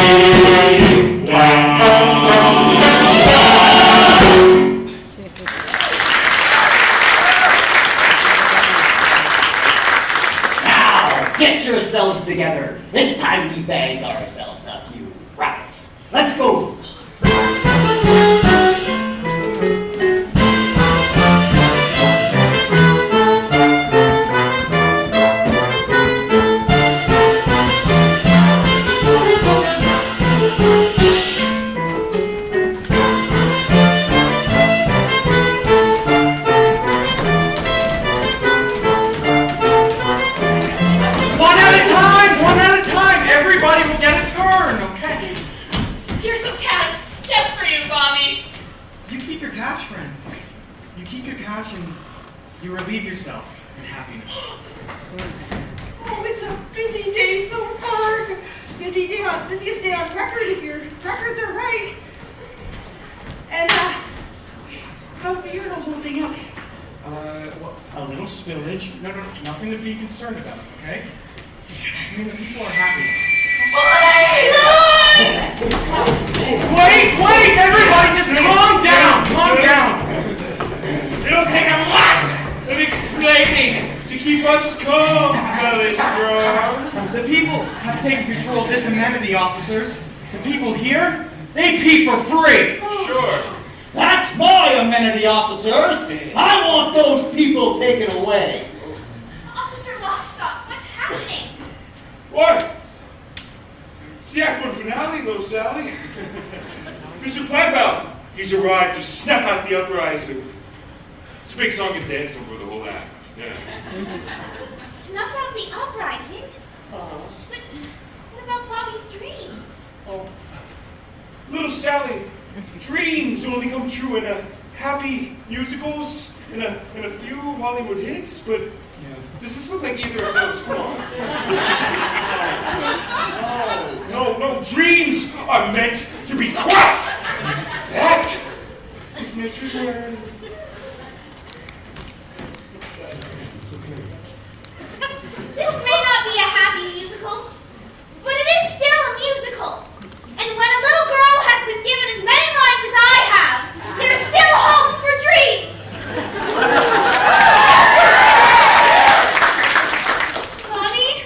keep your cash and you relieve yourself in happiness. Oh, it's a busy day so far. Busiest day on record if your records are right. And, how's the urinal holding up? Well, a little spillage. No, nothing to be concerned about, okay? I mean, the people are happy. Wait, everybody, just calm down. It'll take a lot of explaining to keep us calm, Belly Strong. The people have taken control of this amenity, officers. The people here, they pee for free. Sure. That's my amenity, officers. I want those people taken away. Officer Lockstock, what's happening? What? It's the Act 1 finale, though, Sally. Mr. Pipeout, he's arrived to snuff out the uprising. It's a big song and dance over the whole act. Yeah. Snuff out the uprising? But what about Bobby's dreams? Little Sally, dreams only come true in happy musicals and a few Hollywood hits, but does this look like either of those? Come on. No, dreams are meant to be crushed! That is nature's word. This may not be a happy musical, but it is still a musical. And when a little girl has been given as many lines as I have, there's still hope for dreams. Bobby?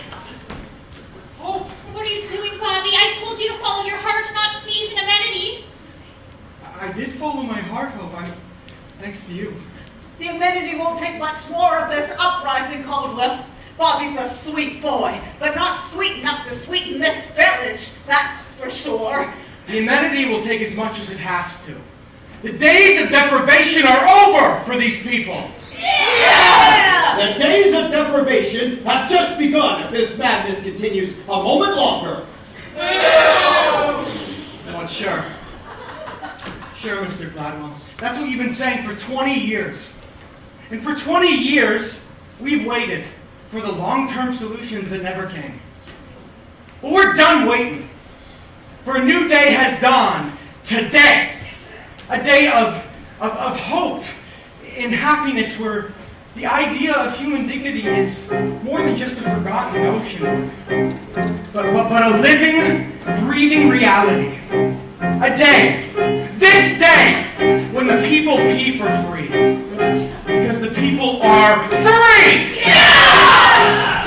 Hope? What are you doing, Bobby? I told you to follow your heart, not seize an amenity. I did follow my heart, Hope. Thanks to you. The amenity won't take much more of this uprising, Caldwell. Bobby's a sweet boy, but not sweet enough to sweeten this village, that's for sure. The amenity will take as much as it has to. The days of deprivation are over for these people. Yeah! The days of deprivation have just begun if this madness continues a moment longer. Oh, sure. Sure, Mr. Gladwell. That's what you've been saying for 20 years. And for 20 years, we've waited for the long-term solutions that never came. Well, we're done waiting. For a new day has dawned today. A day of hope and happiness where the idea of human dignity is more than just a forgotten notion, but a living, breathing reality. A day, this day, when the people pee for free. Because the people are free! Yeah!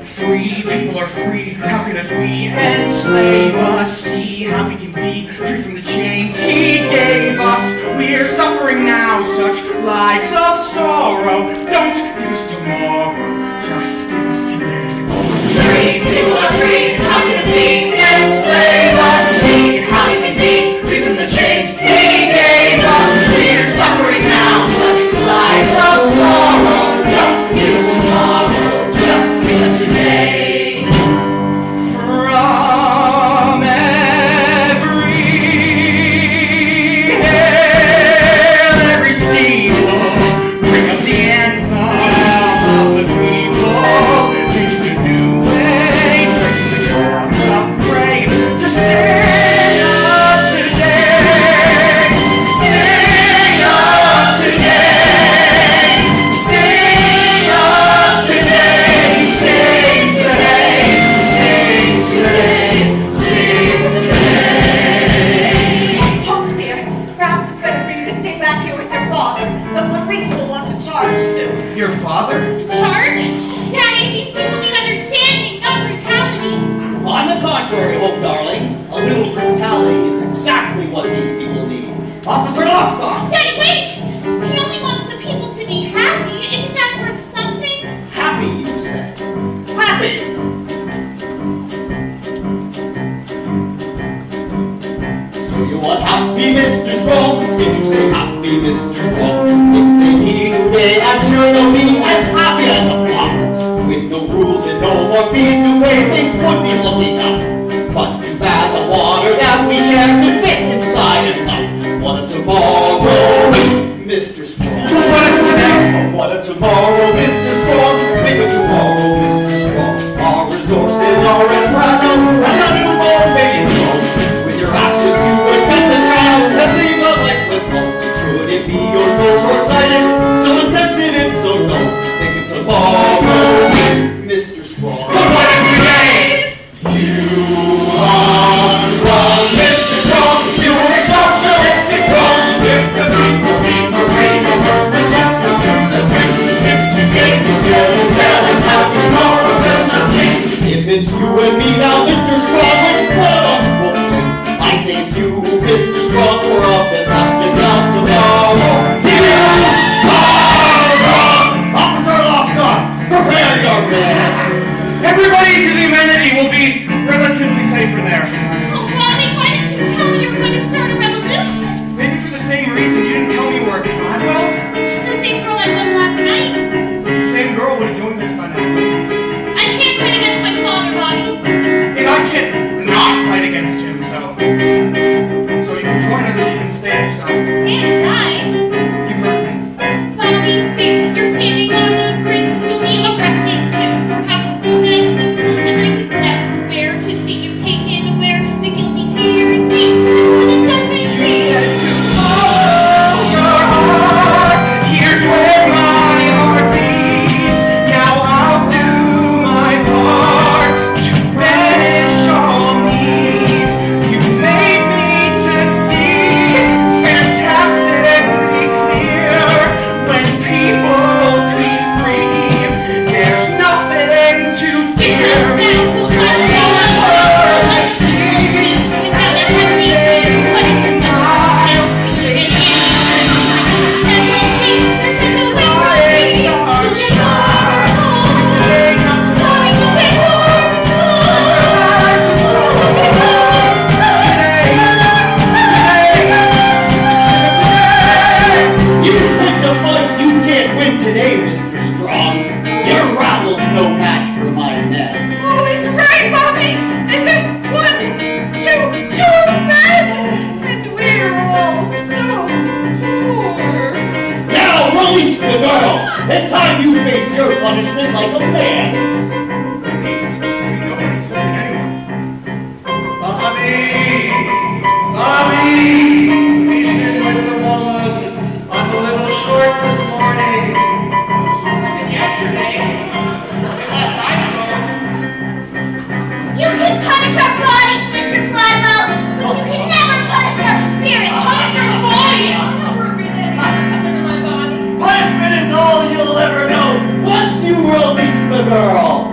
Free, people are free. How can a fee enslave us? See how we can be free from the chains he gave us. We're suffering now such lives of sorrow. Don't give us tomorrow, just give us today. Free, people are free. How can a fee enslave us? See how we can be free from the chains he gave us. We're suffering now such lives of sorrow. Don't give us tomorrow, just give us today. From every hill, every steeple, bring up the anthem of the people. Teach the new way, bring the drums of grace to sing of today. Sing of today. Sing of today. Sing today. Sing today. Sing today. Oh dear, perhaps it's better for you to stay back here with your father. The police will want to charge soon. Your father? Charge? Daddy, these people need understanding, not brutality. On the contrary, Hope, darling, a little brutality is exactly what these people need. Officer Lockstock! Daddy, wait! He only wants the people to be happy. Isn't that worth something? Happy, you said. Happy! So you want happy, Mr. Strong? Did you say happy, Mr. Strong? If they need today, I'm sure they'll be as happy as a plum. With no rules and no more fees to pay, things would be looking up. But too bad the water that we share could fit inside a cup. What of tomorrow, Mr. Strong? drunk or up and acting out tomorrow. Officer Lockstock, prepare your men. Everybody to the amenity will be relatively safe in there. Oh, Bobby, why didn't you tell me you were going to start a revolution? Maybe for the same reason you didn't tell me you were a Cladwell. The same girl I was last night. The same girl would have joined us by now. I can't fight against my father, Bobby. And I can't not fight against him, so you can join us or you can stand aside. Stand aside. You heard me. Bobby, think you're standing on the brink. You'll be arrested soon. Perhaps it's the best that you could never bear to see you taken where the guilty peers meet for the judgment seat. Here's where my heart beats. Now I'll do my part to banish all needs. You made me to see fantastically clear. When people be free, there's nothing to fear. You think the fight you can't win today, Mr. Strong. Your rattle's no match for my men. Oh, he's right, Bobby! And then 1, 2 men! And we're all so poor. Now release the girl. It's time you face your punishment like a man. Release? Nobody's holding anyone. Bobby, he's in with the woman on the little short this morning. Sooner than yesterday. Unless I know. You can punish our bodies, Mr. Gladwell, but you can never punish our spirits. Punish our bodies! Punishment is all you'll ever know once you release the girl.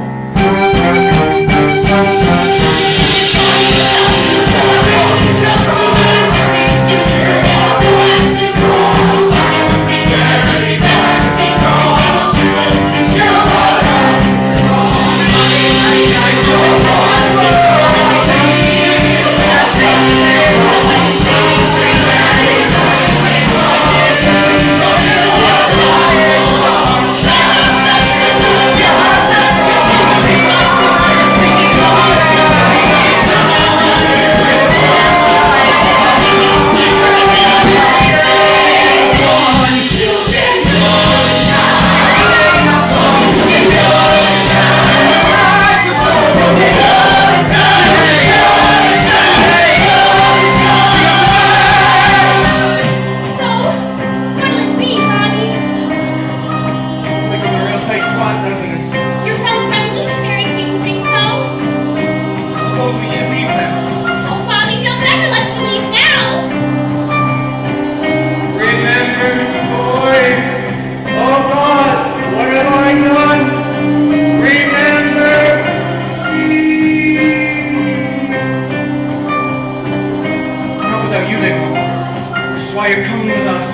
why you're coming with us.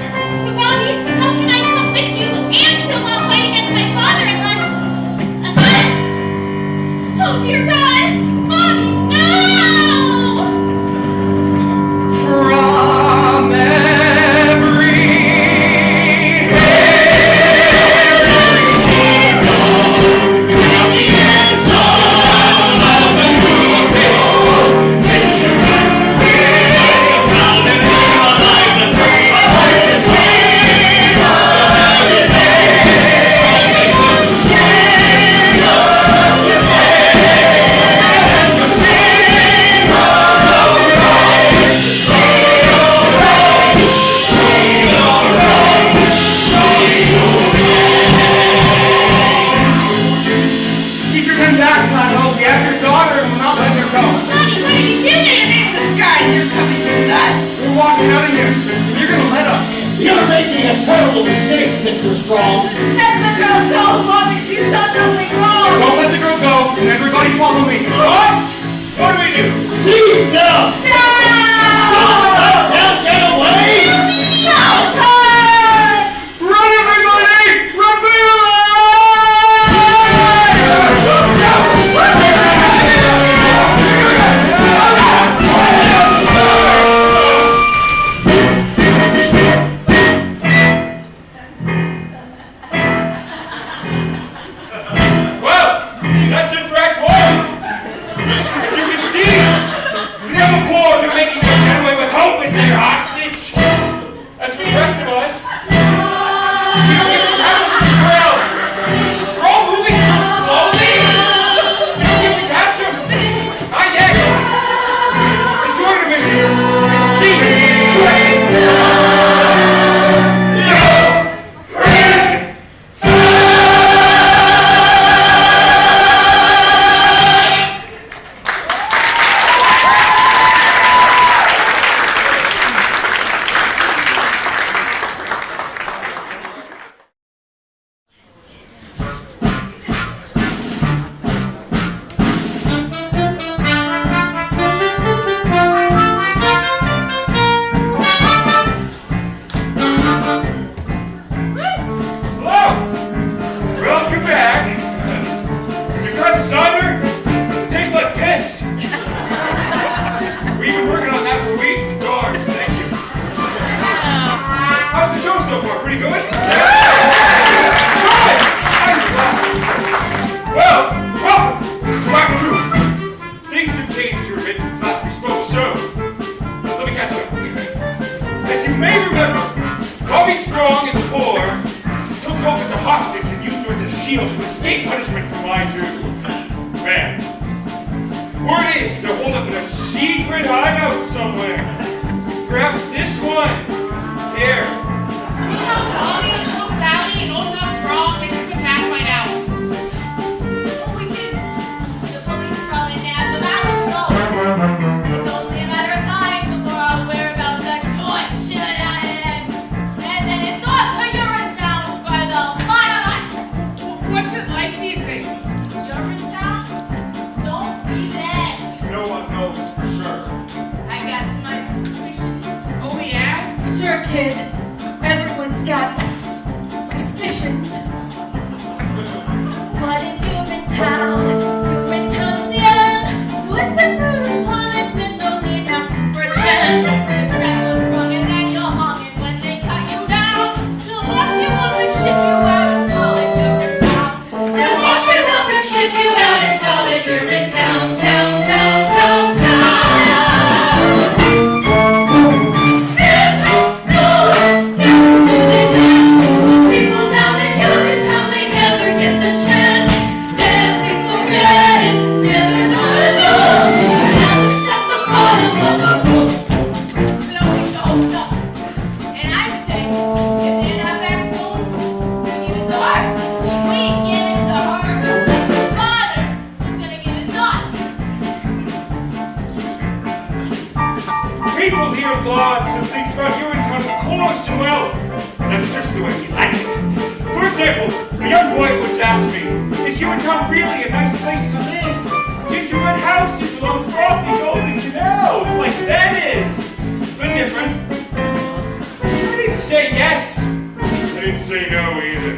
But Bobby, how can I come with you and still not fight against my father unless... Oh dear God! Bobby, no! From every Mr. Strong. Let the girl go, Bobby. She's done nothing wrong. Don't let the girl go, and everybody follow me. What? What do we do? Seize them! No! Down, may remember, Bobby Strong and the poor took Hope as a hostage and used her as a shield to escape punishment from my Jew. Man, word is they're holed up in a secret hideout somewhere. Perhaps this one. Here. We have Bobby and Little Sally and Old Town Strong. They took the pass by now. Oh, we did. The police are probably nabbed them out of the boat. It's only a matter of time before our whereabouts are tortured and then it's off to Urinetown by the lot of us. What's it like, do you think? Urinetown? Don't be there. No one knows for sure. I got my suspicions. Oh, yeah? Sure, kid. Everyone's got suspicions. What is Urinetown? Urinetown's the end. With the brutal punishment, no need not to pretend. The crap was wrong and then you're hung, and when they cut you down, they'll box you up and ship you out and call it Urinetown. They'll box you up and ship you out and call it Urinetown, town, town, town, town. People down in Urinetown, they never get the chance. Dancing for gas, never not enough. Dancing's at the bottom of a book. So we shows up. And I say, if they're not back soon, we give it to her. We give it to her. Father is gonna give it to us. People hear lots of things about Urinetown, of course, and well, that's just the way we like it. For example, a young boy once asked me, is Urinetown really a nice place to live? Gingerbread houses along frothy golden canals, like Venice, but different. I didn't say yes. I didn't say no either.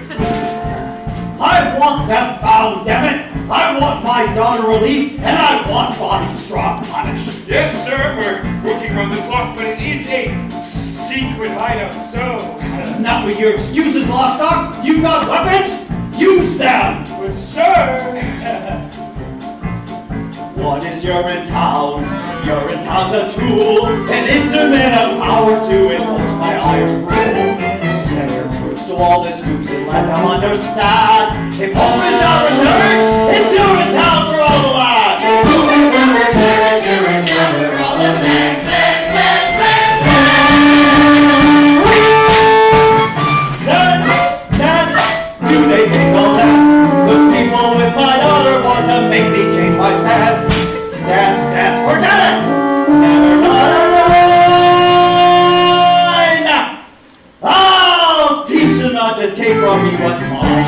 I want them found, damn it! I want my daughter released, and I want Bobby Strong punished. Yes, sir, we're working around the clock, but it is a secret hideout, so... Enough with your excuses, Lost Dog. You got weapons? Use them! But sir... What is Urinetown? Urinetown's a tool, an instrument of power to enforce my iron rule. Send your troops to all the scoops and let them understand. If hope is not returned, it's Urinetown for all the land. If hope is not returned, it's Urinetown for all the land, land, land, land, Dance, do they think I'll dance? Those people with my daughter want to make me change my stance. Stance, dance, forget it! Never not a line! I'll teach them not to take from me what's mine.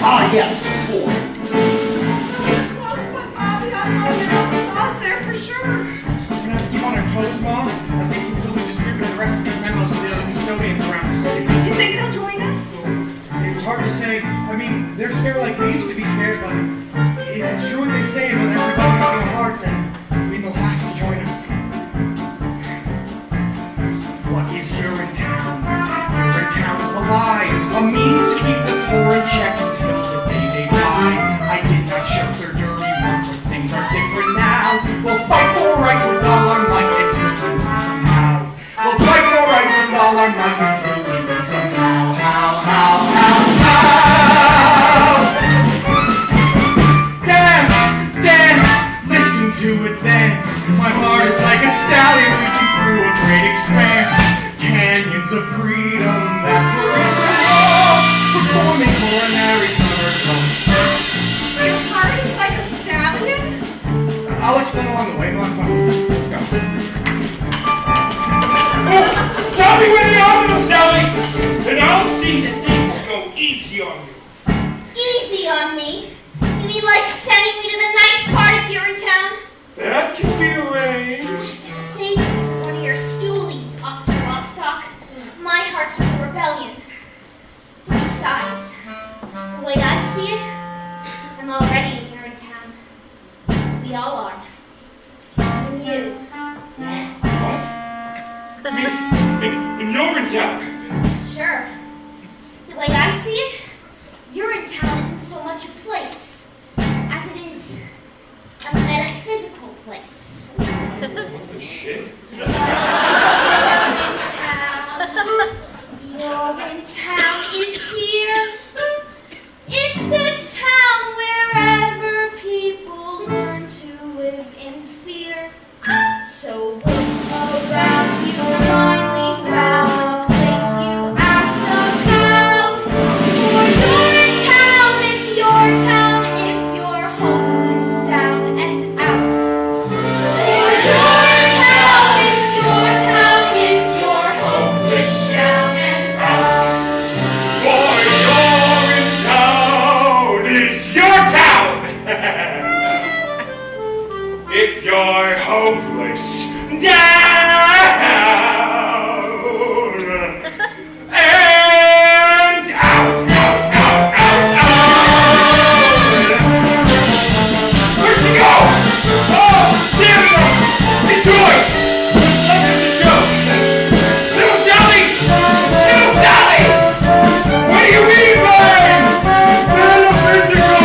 Ah, yes, boy. Close, but Bobby, I thought we were lost there for sure. We're gonna have to keep on our toes, Mom. At least until we distribute the rest of these memos to the other custodians around the city. You think they'll join us? It's hard to say. I mean, they're scared like we used to be scared, but if it's true what they say about everybody having a heart, then they'll have to join us. What is Urinetown? Urinetown's a lie, a means to keep the poor in check until the day they die. I did not shelter dirty work, but things are different now. We'll fight for right with all our might until we win somehow. We'll fight for right with all our might until we win somehow. How? Dance, dance, listen to it dance. My heart is like a stallion reaching through a great expanse. Canyons of freedom, that's where it belongs. Performing coronary circles. Your heart is like a stallion? I'll explain along the way. Come on, let's go. Tell me where they are, little Sally, and I'll see that things go easy on you. Easy on me? You mean like sending me to the nice part of Urinetown? That can be arranged. Save one of your stoolies, Officer Lockstock. My heart's with rebellion. Besides, the way I see it, I'm already in Urinetown. We all are. Even you. What? In Urinetown? Sure. The way I see it, Urinetown isn't so much a place as it is a metaphysical What the shit? Urinetown is here. It's the town wherever people learn to live in fear. So look around, you finally found a place you asked about. For your town is your town if you're hopeless, down and out. For your town is your town if you're hopeless, down and out. For your town is your town! If you're hopeless, down and out, Where'd she go? Oh, there we go! Enjoy! Welcome to the show! Little Sally! Little Sally! What are you reading, boys? Little physical!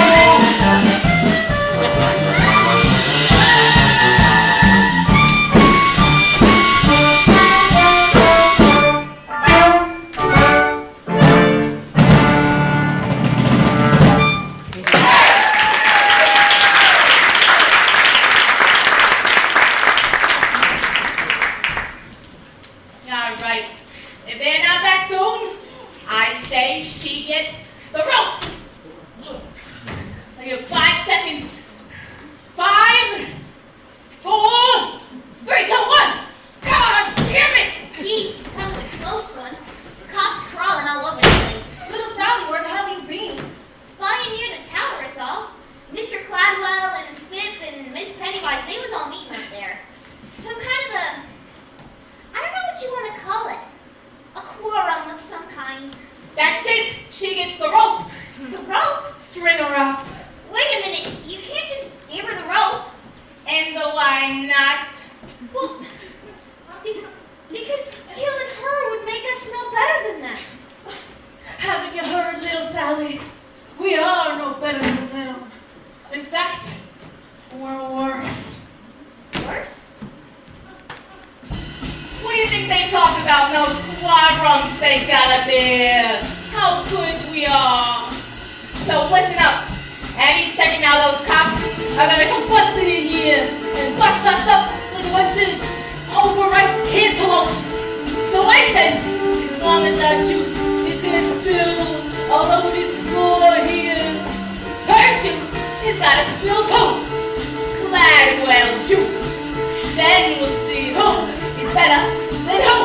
All right. If they're not back soon, I say she gets the rope. I give 5 seconds. 5, 4, 3, 2, 1. Come on, hear me. Geez, that was a close one. Cops crawling all over the place. Little Sally, where the hell have you been? Spying near the tower, it's all. Mr. Cladwell and Pip and Miss Pennywise, they was all meeting up there. Some kind of a, I don't know what you want to call it. A quorum of some kind. That's it. She gets the rope. The rope? String her up. Wait a minute, you can't just give her the rope. And why not? Well, because killing her would make us no better than that. Haven't you heard, little Sally? We are no better than them. In fact, we're worse. Worse? What do you think they talk about in those squadrons they got up there? How good we are. So listen up. Any second now those cops are gonna come busting in here and bust us up like a bunch of overripe cantaloupes. So I says, as long as that juice is gonna spill all over this floor here, her juice is gotta spill too. Gladwell juice. Then we'll see who is better than who.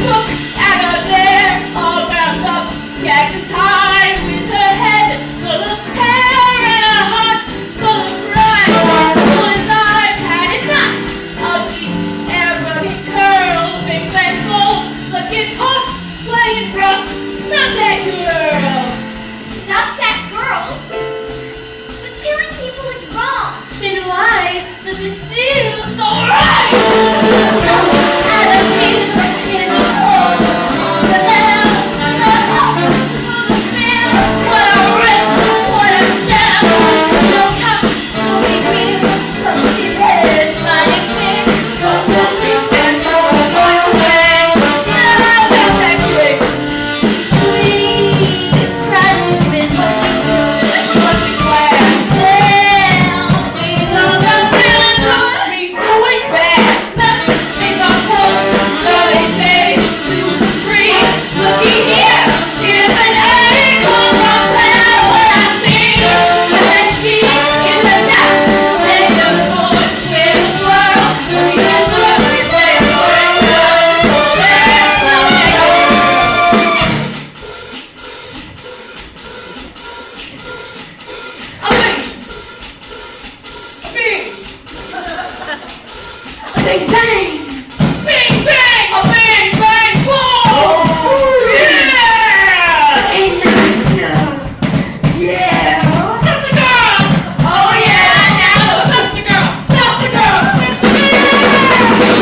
Look at her there, all wrapped up, gagged and tied with her head full of hair and a heart full of pride. Full as I've had enough of these arrogant girls. Big and bold, let's get caught playing rough. Snuff that girl. Snuff that girl? But killing people is wrong. Then why does it feel so right? I don't need it anymore. The lamb, the hope, the fear, what I rip, what I share. No top, no big wheel, pussy heads, mighty king. Go moving and go away. Yeah, that's that quick. We try to win what we do, what we wear. We love our feelings, please do it back. Let's make our clothes, so they say, we were free. Looky here, here's an angle from there. What I see, and she in the depths, and the voice with a swirl. We can do everything, Bing bang! Bing bang! A bang bang boom! Yeah! Yeah! Stop the girl! Oh yeah! Now stop the girl! Stop the girl! Stop the girl!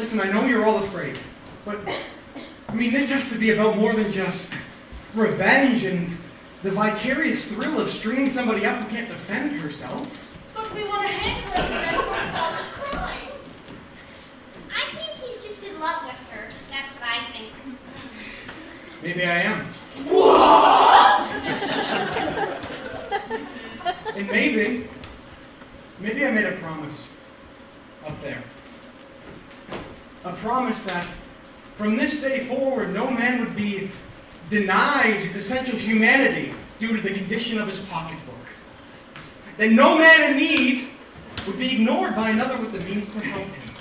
Listen, I know you're all afraid, but, I mean, this has to be about more than just revenge and the vicarious thrill of stringing somebody up who can't defend herself. But we want to hang her for her father's crimes. I think he's just in love with her. That's what I think. Maybe I am. And maybe I made a promise up there. A promise that from this day forward, no man would be denied his essential humanity due to the condition of his pocketbook. That no man in need would be ignored by another with the means to help him.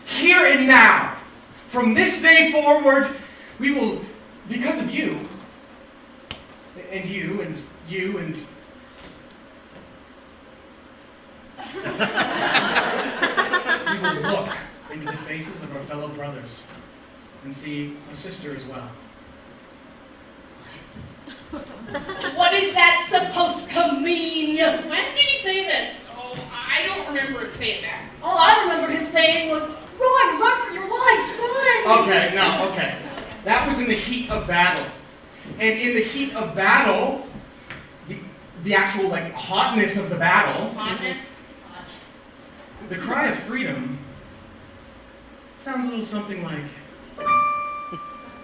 Here and now, from this day forward, we will, because of you, and you, and you, and... we will look into the faces of our fellow brothers and see a sister as well. What is that supposed to mean? When did he say this? Oh, I don't remember him saying that. All I remember him saying was, run for your lives, run! Okay. That was in the heat of battle. And in the heat of battle, the actual, like, hotness of the battle, Hotness? the cry of freedom sounds a little something like,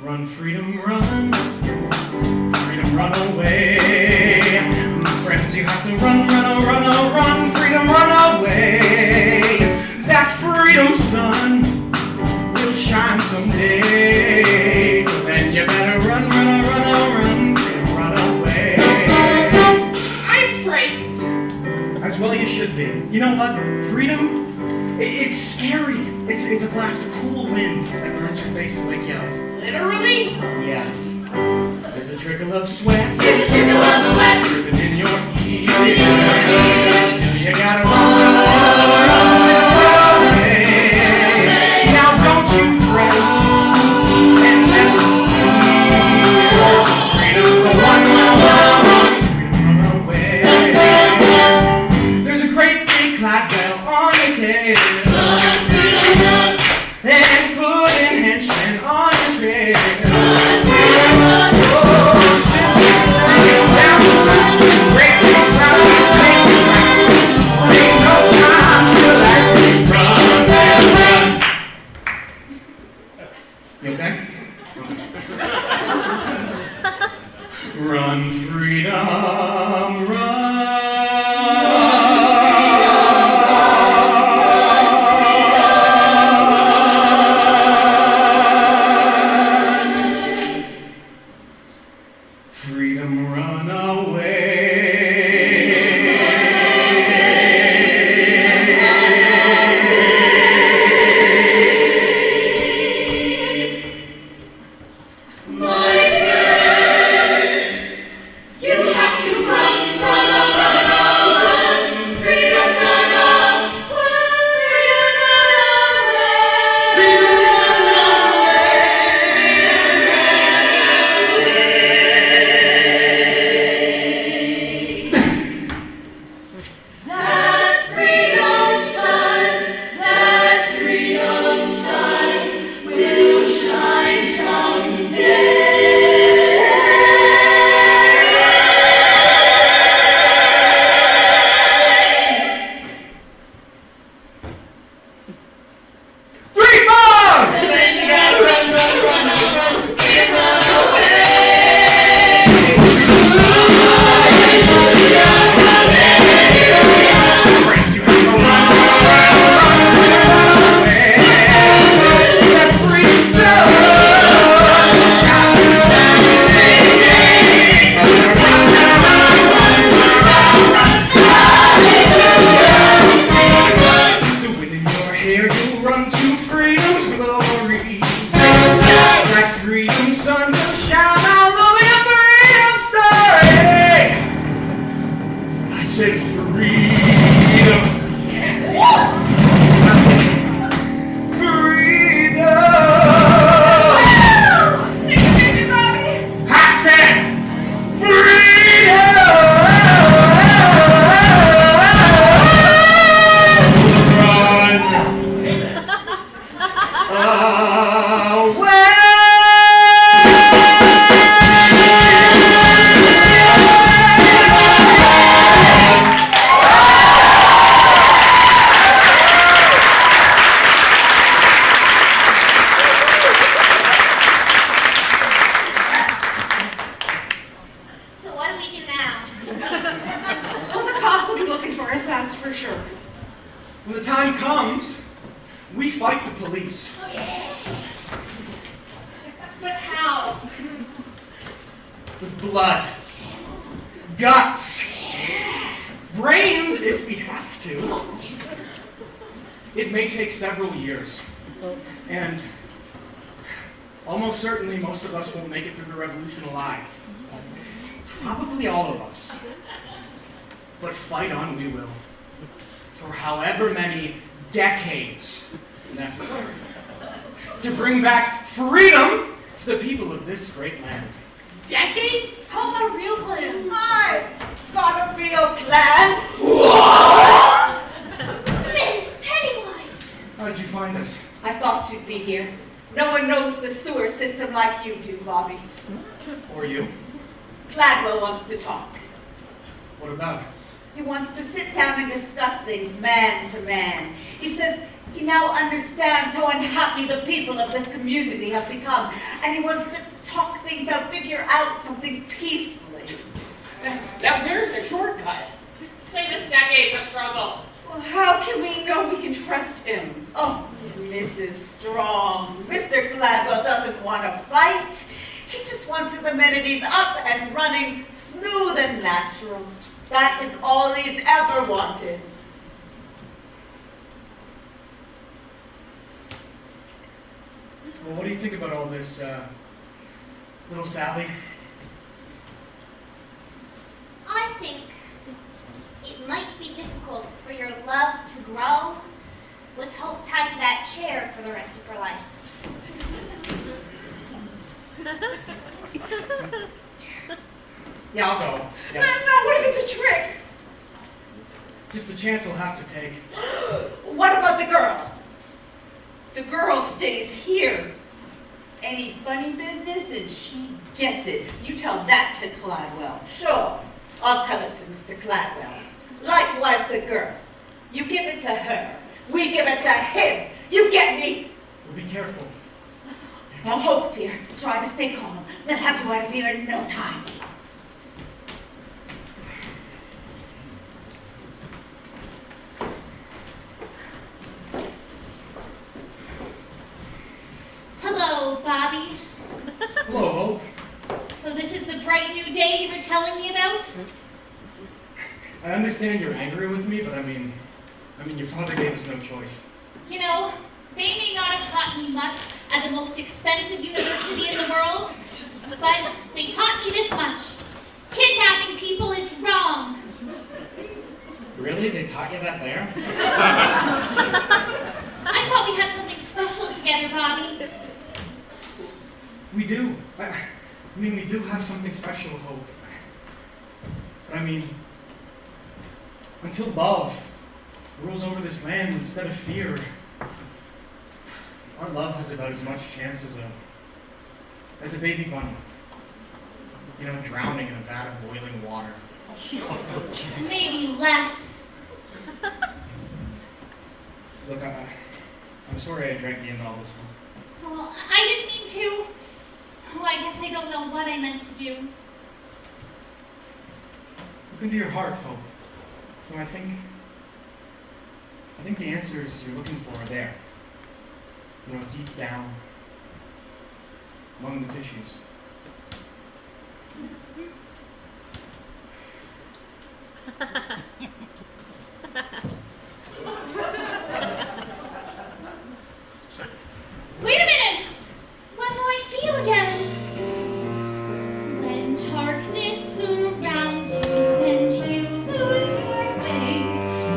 run, freedom, run. Freedom, run away. My friends, you have to run, freedom, run away. That freedom sun will shine someday. Then you better run, freedom, run away. I'm frightened. As well you should be. You know what? Freedom, it's scary. It's a blast of cool wind that burns your face to wake you up. Literally? Yes. There's a trickle of sweat. Dripping Dripping in your ears. Still you gotta run away. Now don't you fret and never fear. Freedom to run away. There's a great big clad bell on your tail. And putting henchmen on your trail. You okay? Run, freedom, run. Freedom, run away. fight the police. But how? With blood, guts, brains if we have to. It may take several years, and almost certainly most of us won't make it through the revolution alive. Probably all of us. But fight on we will, for however many decades necessary, to bring back freedom to the people of this great land. Decades? How about a real plan? I've got a real plan. Miss Pennywise! How did you find us? I thought you'd be here. No one knows the sewer system like you do, Bobby. Or you? Gladwell wants to talk. What about? He wants to sit down and discuss things man to man. He says he now understands how unhappy the people of this community have become, and he wants to talk things out, figure out something peacefully. Now there's a shortcut. Save us decades of struggle. Well, how can we know we can trust him? Oh, Mrs. Strong, Mr. Gladwell doesn't want to fight. He just wants his amenities up and running, smooth and natural. That is all he's ever wanted. Well, what do you think about all this, little Sally? I think it might be difficult for your love to grow with hope tied to that chair for the rest of her life. Yeah, I'll go. Yeah. No, what if it's a trick? Just a chance I'll have to take. What about the girl? The girl stays here. Any funny business and she gets it. You tell that to Gladwell. Sure, I'll tell it to Mr. Gladwell. Likewise the girl. You give it to her. We give it to him. You get me? Well, be careful. Now, Hope, dear, try to stay calm. They'll have you out of here in no time. Hello, Bobby. Hello, Hope. So this is the bright new day you were telling me about? I understand you're angry with me, but I mean, your father gave us no choice. You know, they may not have taught me much at the most expensive university in the world, but they taught me this much. Kidnapping people is wrong. Really? They taught you that there? I thought we had something special together, Bobby. We do. We do have something special, Hope. But I mean, until love rules over this land instead of fear, our love has about as much chance as a baby bunny. You know, drowning in a vat of boiling water. Maybe less. Look, I'm sorry I dragged you into all this one. Well, I didn't mean to. Oh, I guess I don't know what I meant to do. Look into your heart, Hope. You know, I think the answers you're looking for are there. You know, deep down, among the tissues. Wait a minute! When will I see you again? When darkness surrounds you and you lose your way,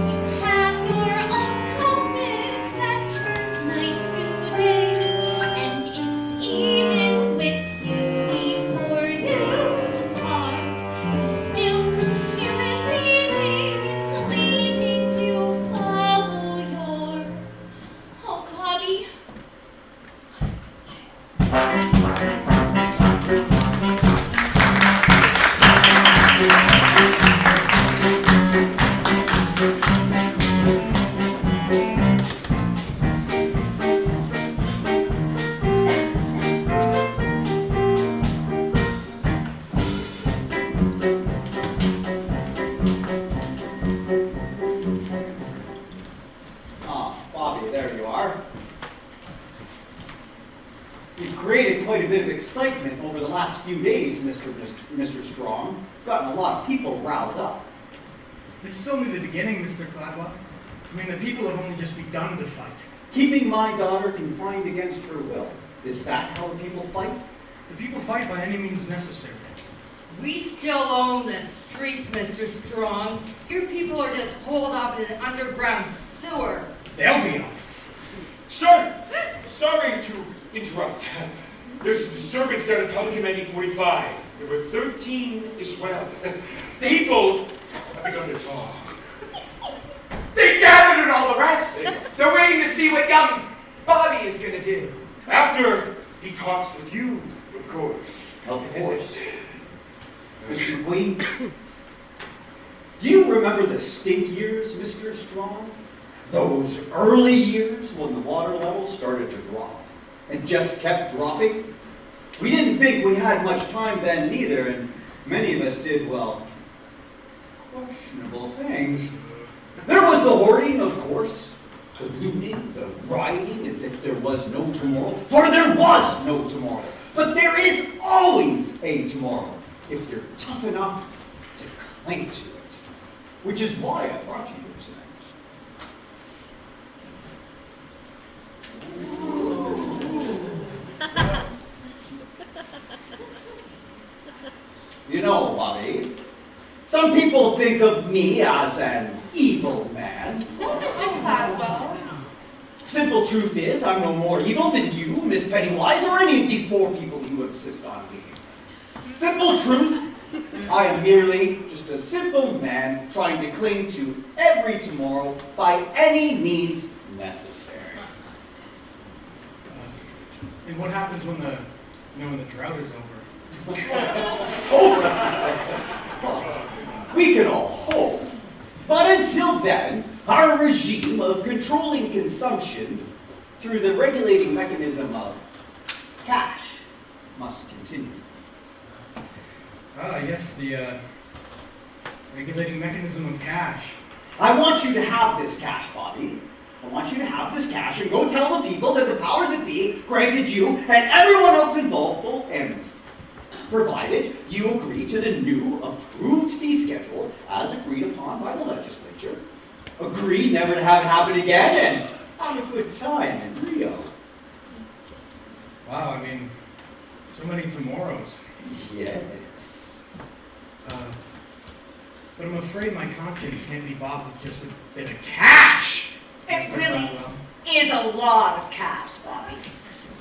you have your own compass that turns night to day, and it's even with you before you depart. You still hear it beating created quite a bit of excitement over the last few days, Mr. Strong. Gotten a lot of people riled up. This is only the beginning, Mr. Gladwell. I mean, the people have only just begun to fight. Keeping my daughter confined against her will. Is that how the people fight? The people fight by any means necessary. We still own the streets, Mr. Strong. Your people are just holed up in an underground sewer. They'll be up. Sir, sorry to interrupt. There's a disturbance down in Public Amendment 45. There were 13 as well. People have begun to talk. They gathered and all the rest. They're waiting to see what young Bobby is going to do. After he talks with you, of course. Of course. Mr. McQueen, do you remember the stink years, Mr. Strong? Those early years when the water level started to drop and just kept dropping? We didn't think we had much time then neither, and many of us did, well, questionable things. There was the hoarding, of course, the looting, the rioting as if there was no tomorrow, for there was no tomorrow. But there is always a tomorrow, if you're tough enough to cling to it. Which is why I brought you here tonight. You know, Bobby, some people think of me as an evil man. No, Mr. Gladwell. Simple truth is, I'm no more evil than you, Miss Pennywise, or any of these poor people you insist on being. Simple truth, I am merely just a simple man trying to cling to every tomorrow by any means necessary. And what happens when the drought is over? We can all hope. But until then, our regime of controlling consumption through the regulating mechanism of cash must continue. I guess the regulating mechanism of cash. I want you to have this cash, Bobby. I want you to have this cash and go tell the people that the powers that be granted you and everyone else involved full amnesty, provided you agree to the new approved fee schedule as agreed upon by the legislature, agree never to have it happen again, and have a good time in Rio. Wow, I mean, so many tomorrows. Yes. But I'm afraid my conscience can't be bought with just a bit of cash. It really is a lot of cash, Bobby.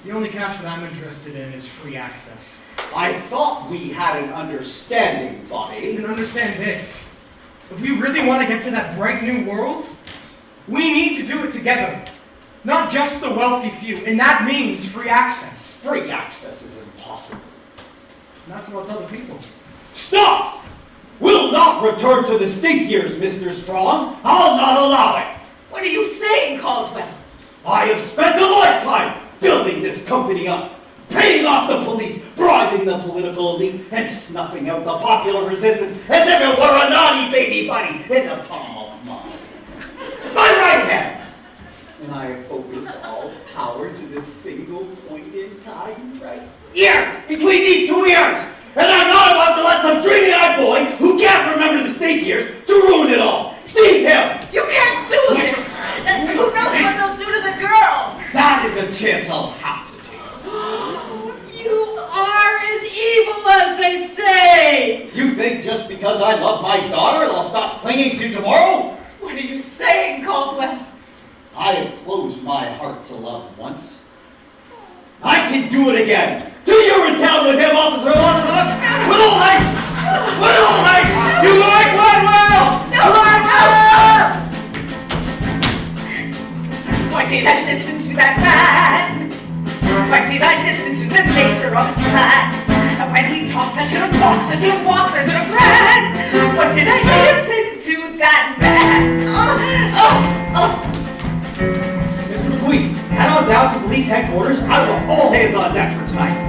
The only cash that I'm interested in is free access. I thought we had an understanding, You Bobby. can understand this. If we really want to get to that bright new world, we need to do it together. Not just the wealthy few, and that means free access. Free access is impossible. And that's what I'll tell the people. Stop! We'll not return to the stink years, Mr. Strong. I'll not allow it. What are you saying, Caldwell? I have spent a lifetime building this company up, paying off the police, bribing the political elite, and snuffing out the popular resistance as if it were a naughty baby bunny in the palm of mine. My right hand! And I have focused all power to this single point in time right here, between these two ears. And I'm not about to let some dreamy-eyed boy who can't remember the state years to ruin it all. Seize him! You can't do this! And who knows what they'll do to the girl? That is a chance I'll have to take. You are as evil as they say! You think just because I love my daughter, I'll stop clinging to tomorrow? What are you saying, Caldwell? I have closed my heart to love once. I can do it again. To Urinetown with him, Officer Lost. With all haste! With all haste! You like Gladwell! No, why did I listen to that man? Why did I listen to the nature of his plan? And when we talked, I should have walked, I should have walked, I should have ran. What did I listen to that man? Mr. McQueen, head on down to police headquarters. I want all hands on deck for tonight.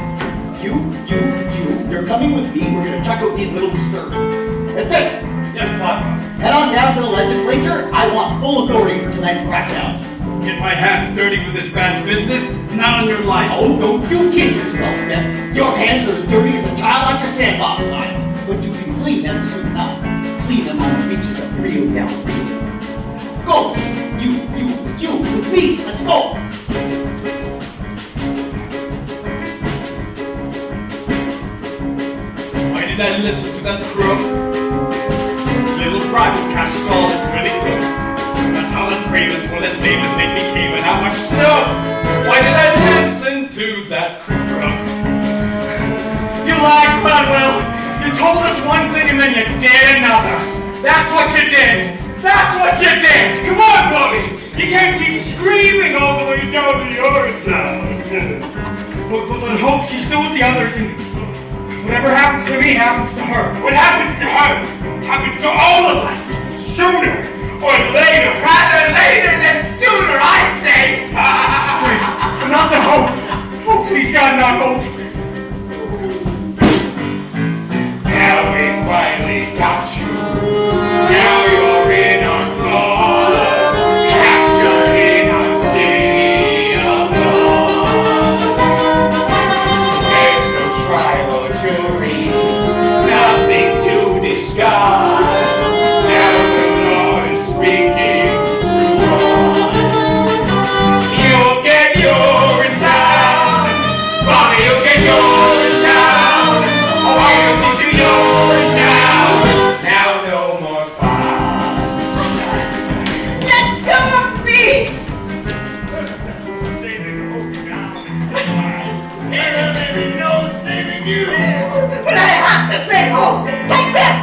You're coming with me. We're going to check out these little disturbances. And Finn, Yes, Bob. head on down to the legislature. I want full authority for tonight's crackdown. get my hands dirty with this bad business? Not on your life. Oh, don't you kid yourself, Ben. Your hands are as dirty as a child on your sandbox line. But you can clean them soon enough. Clean them on the beaches of Rio del Rio. Go! You, with me. Let's go! Why did I listen to that crook? Little private cash stall it really took. That's how the cravens will let David make me cave and how much stuff. Why did I listen to that crook? You lied, Gladwell. You told us one thing and then you did another. That's what you did. That's what you did. Come on, Bobby. You can't keep screaming all the way down to Urinetown. But hope she's still with the others, and whatever happens to me happens to her. What happens to her happens to all of us, sooner or later. Rather later than sooner, I'd say. Wait, but not the hope. Oh, please, God, not hope. Now we finally got you. Now you're in our claws. Captured in our city of laws. There's no trial or jury. Nothing to discuss. Now the law is speaking through us. You'll get Urinetown. Bobby, you'll get Urinetown. Oh, I'll get to Urinetown. Now no more fuss. Let go of me! Saving hope now is fine. And there ain't no saving you. But I have to stay home! Take this!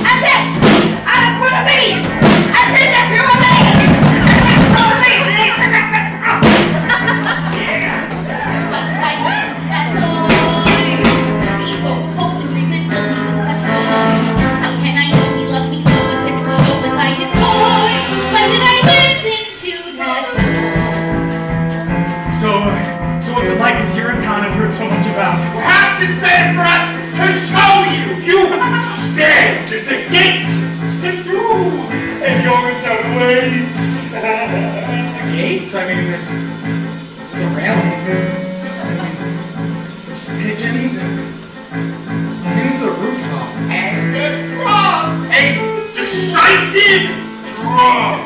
And this! And one of these! And then a few of these! And one of these! What did I listen to that boy? He spoke hopes and dreams and filled me with such joy. How can I know he loved me so as if for show was I his boy? Why did I listen to that boy? So what's it like in Urinetown I've heard so much about? Perhaps it's better for us to show you. You stand at the gates! Step through! And Urinetown waits! The gates? I mean, there's a railing. There's pigeons and there's a rooftop. And the drum. A decisive draw!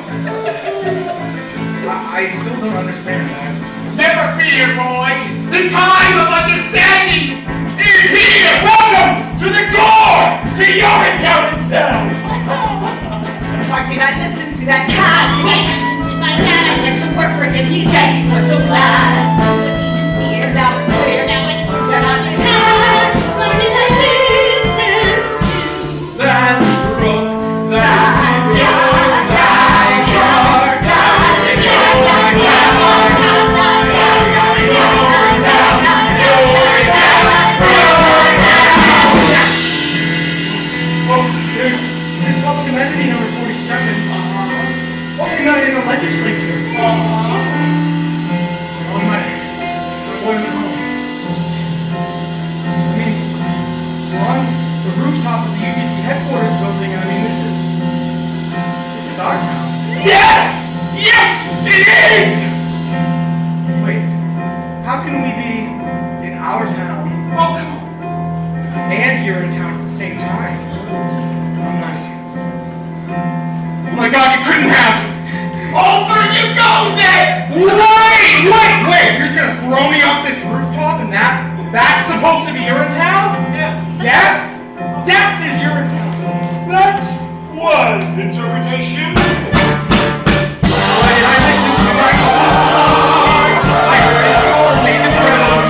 I still don't understand that. Never fear, boy. The time of understanding is here. Welcome to the door to Urinetown itself! Or did I listen to that cat? I listened to my I dad. went to work for him. He said he was so glad. Was he sincere? Now it's clear. Now it's You're not clear. glad. Why did I listen to That brook, that is your backyard. Oh, there's public amenity number 47. Oh, you're not in the legislature. Oh, my boy went home. I mean, we're on the rooftop of the UBC headquarters building, and I mean, this is our town. Yes! Yes, it is! Wait, how can we be in our town and Urinetown at the same time? I'm not. Oh my God, you couldn't have! Over you go, then! Wait! You're just gonna throw me off this rooftop and that's supposed to be Urinetown? Yeah. Death is Urinetown. That's one interpretation. Why did I listen to my I heard it say this road.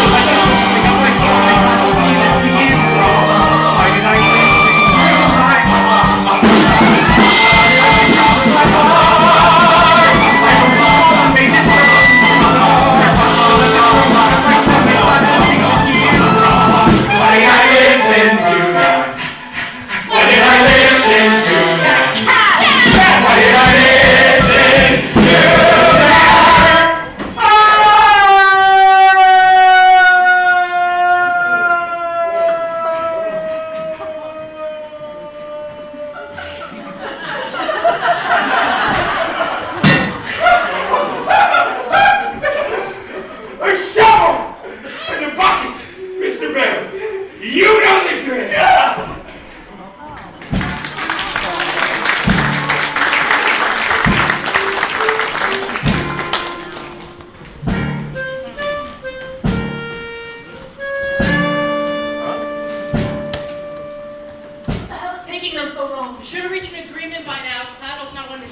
I got my story, I don't see that we is wrong. Why did I listen to my Why did I listen to that? Why did I listen to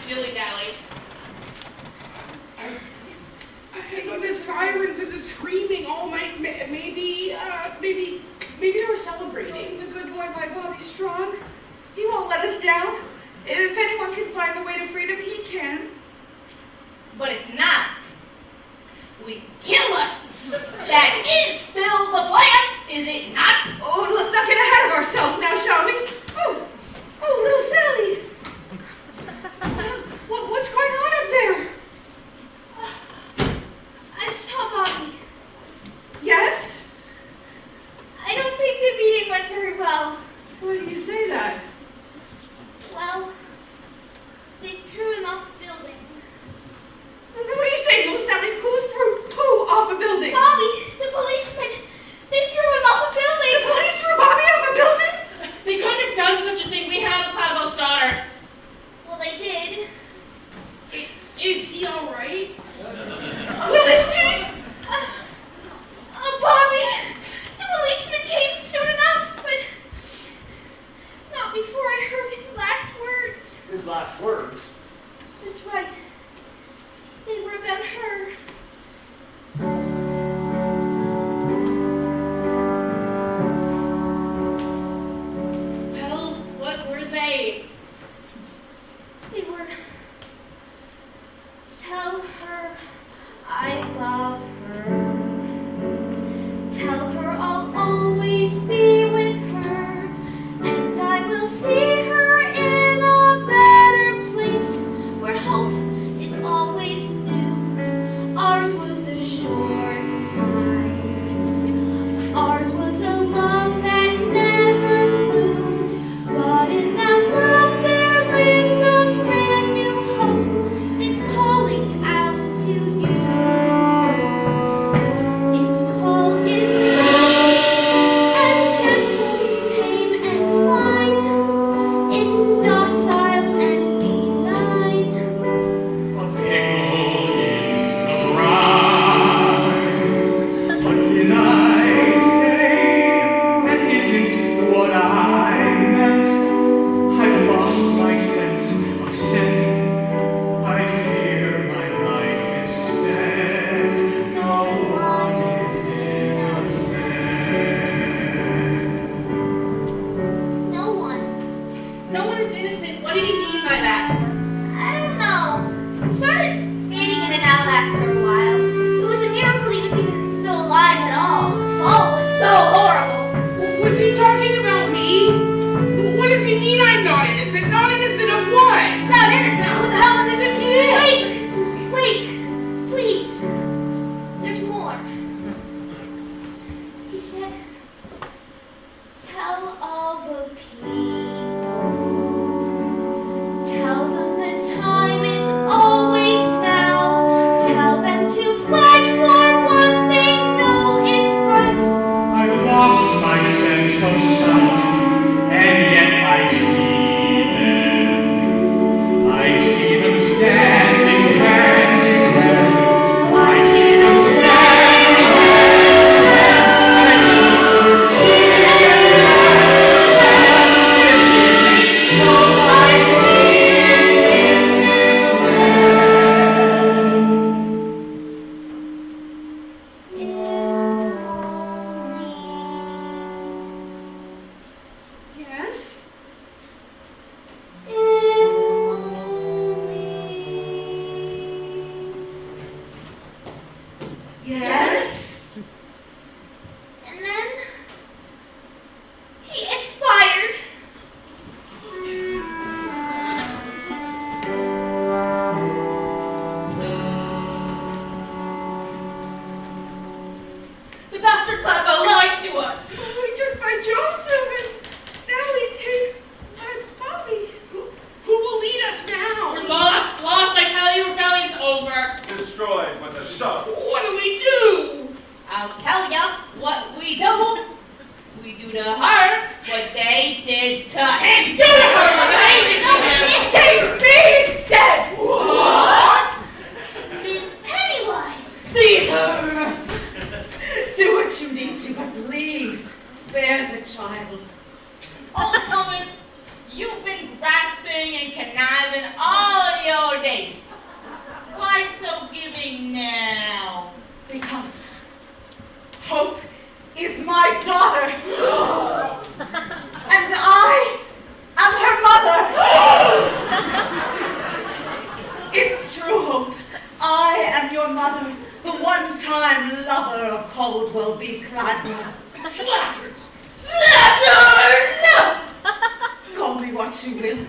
dilly-dally. The sirens and the screaming all night, maybe they were celebrating. He's a good boy like Bobby Strong. He won't let us down. If anyone can find the way to freedom, he can. But if not, we kill him. That is still the plan, is it not? Oh, let's not get ahead of ourselves now, shall we? Oh, little Sally. What's going on up there? I saw Bobby. Yes? I don't think the meeting went very well. Why do you say that? Well, they threw him off the building. What do you say, little Sally? Who threw who off a building? Bobby, the policeman. They threw him off a building. The police threw Bobby off a building? They couldn't have done such a thing. We have Cloudwell's daughter. Well, they did. Is he all right? Well, is he? Bobby, the policeman came soon enough, but not before I heard his last words. His last words. That's right. They were about her. Well, what were they? They were, tell her I love her. Tell her I'll always be with her, and I will see her in a better place where hope is always new. Ours was a short time. Ours was a love that never bloomed, but in that love there lives a brand new hope that's calling out to you. Its call is soft and gentle, tame and fine. It's docile and benign. A pickle in the brine. What did I say? That isn't what I meant. I've lost my sense of scent. I fear my life is spent. No one is innocent. No one. No one is innocent. What did he mean by that? I don't know. It started fading in and out after a while. It was a miracle he was even still alive at all. The fall was so horrible. Was he talking about me? What does he mean I'm not innocent? Not innocent of what? Not innocent. Who the hell is innocent to you? Wait, please. There's more. He said, tell all the people. Tell them the time is always now. Tell them to fight for what they know is right. I've lost my sense of sight, and yet I see them. I see them standing hand in hand. I see them standing Yes? Yes? And then he expired. The bastard Cloudwell lied to us. He took my Joseph, and now he takes my Bobby. Who will lead us now? We're lost. Lost, I tell you. Rebellion's over. Destroyed with a shovel. What do we do? I'll tell ya what we do. We do to her what they did to him. Do to her what they did to him. Take me instead! What? Miss Pennywise. Caesar! Do what you need to, but please spare the child. Oh, Thomas, you've been grasping and conniving all your the one-time lover of Caldwell B. Cladwell. Slattern! Slattern! Call me what you will.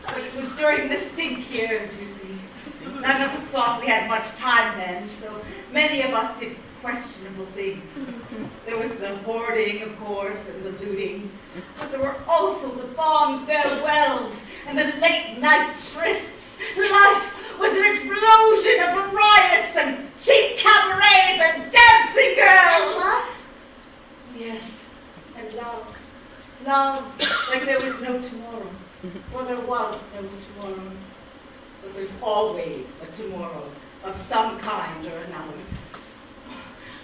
But it was during the stink years, you see. None of us thought we had much time then, so many of us did questionable things. There was the hoarding, of course, and the looting. But there were also the fond farewells and the late-night trysts. Life was an explosion of riots and cheap cabarets and dancing girls. And love? Yes, and love. Love like there was no tomorrow. Well, there was no tomorrow. But there's always a tomorrow of some kind or another.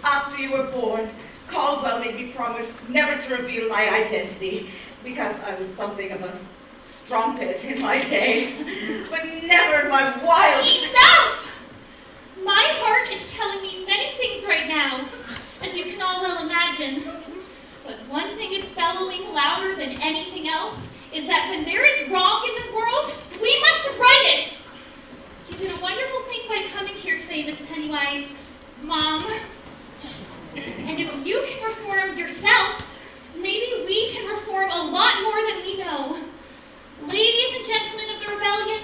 After you were born, Caldwell made me promise never to reveal my identity because I was something of a strumpet in my day, but never in my wildest... Enough! My heart is telling me many things right now, as you can all well imagine. But one thing it's bellowing louder than anything else is that when there is wrong in the world, we must right it! You did a wonderful thing by coming here today, Miss Pennywise. Mom. And if you can reform yourself, maybe we can reform a lot more than we know. Ladies and gentlemen of the rebellion,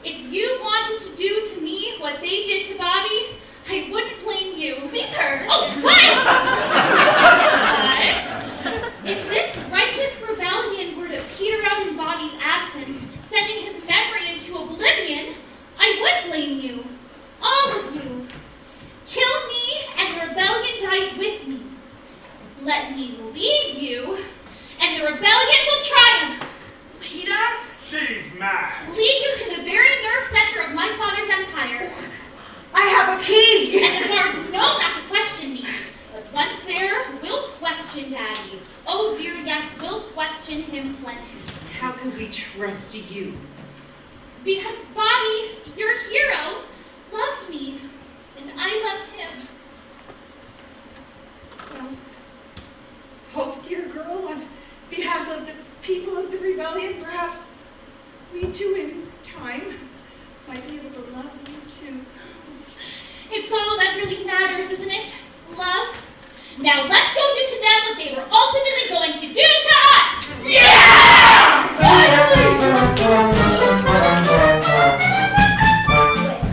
if you wanted to do to me what they did to Bobby, I wouldn't blame you. Caesar! Oh, what? But if this righteous rebellion were to peter out in Bobby's absence, sending his memory into oblivion, I would blame you. All of you. Kill me, and the rebellion dies with me. Let me lead you, and the rebellion will triumph. Lead us? She's mad. Lead you to the very nerve center of my father's empire. I have a key! And the guards know not to question me. But once there, we'll question Daddy. Oh dear, yes, we'll question him plenty. How can we trust you? Because Bobby, your hero, loved me, and I loved him. Well, hope, dear girl, on behalf of the people of the rebellion, perhaps we too in time might be able to love you too. It's all that really matters, isn't it? Love? Now let's go do to them what they were ultimately going to do to us! Yeah!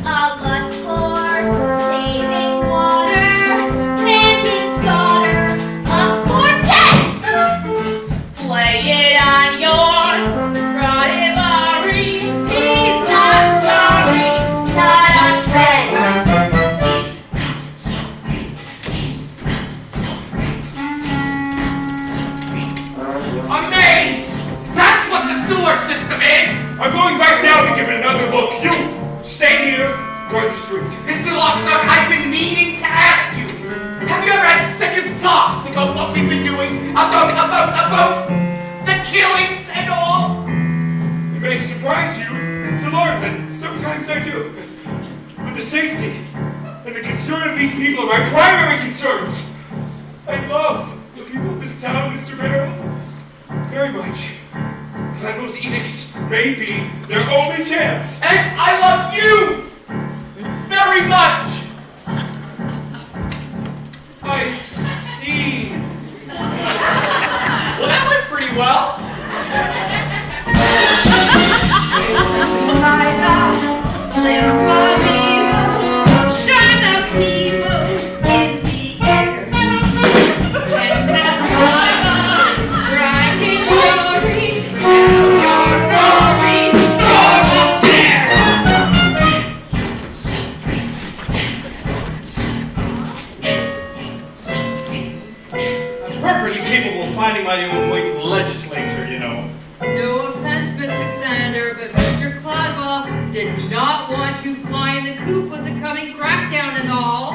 A lust for saving water, Mandy's daughter, up for death! Play it on your Friday. He's not sorry, not a shred. Amazed! That's what the sewer system is! I'm going back down to give it another look. You, stay here, guard the street. Mr. Lockstock, I've been meaning to ask you. Have you ever had second thoughts about what we've been doing? About the killings and all? It may surprise you to learn that sometimes I do. But the safety and the concern of these people are my primary concerns. I love the people of this town, Mr. Mayor, very much. Cladwell's edicts may be their only chance. And I love you very much. I see. Well, that went pretty well. Shine up evil in the air. And that's why I'm crying glory. You're sorry, you're up there. I'm perfectly capable of finding my own way to the legislature, you know. No offense, Mr. Senator, but Mr. Cladwell did not want you flying the coop with the coming crackdown and all.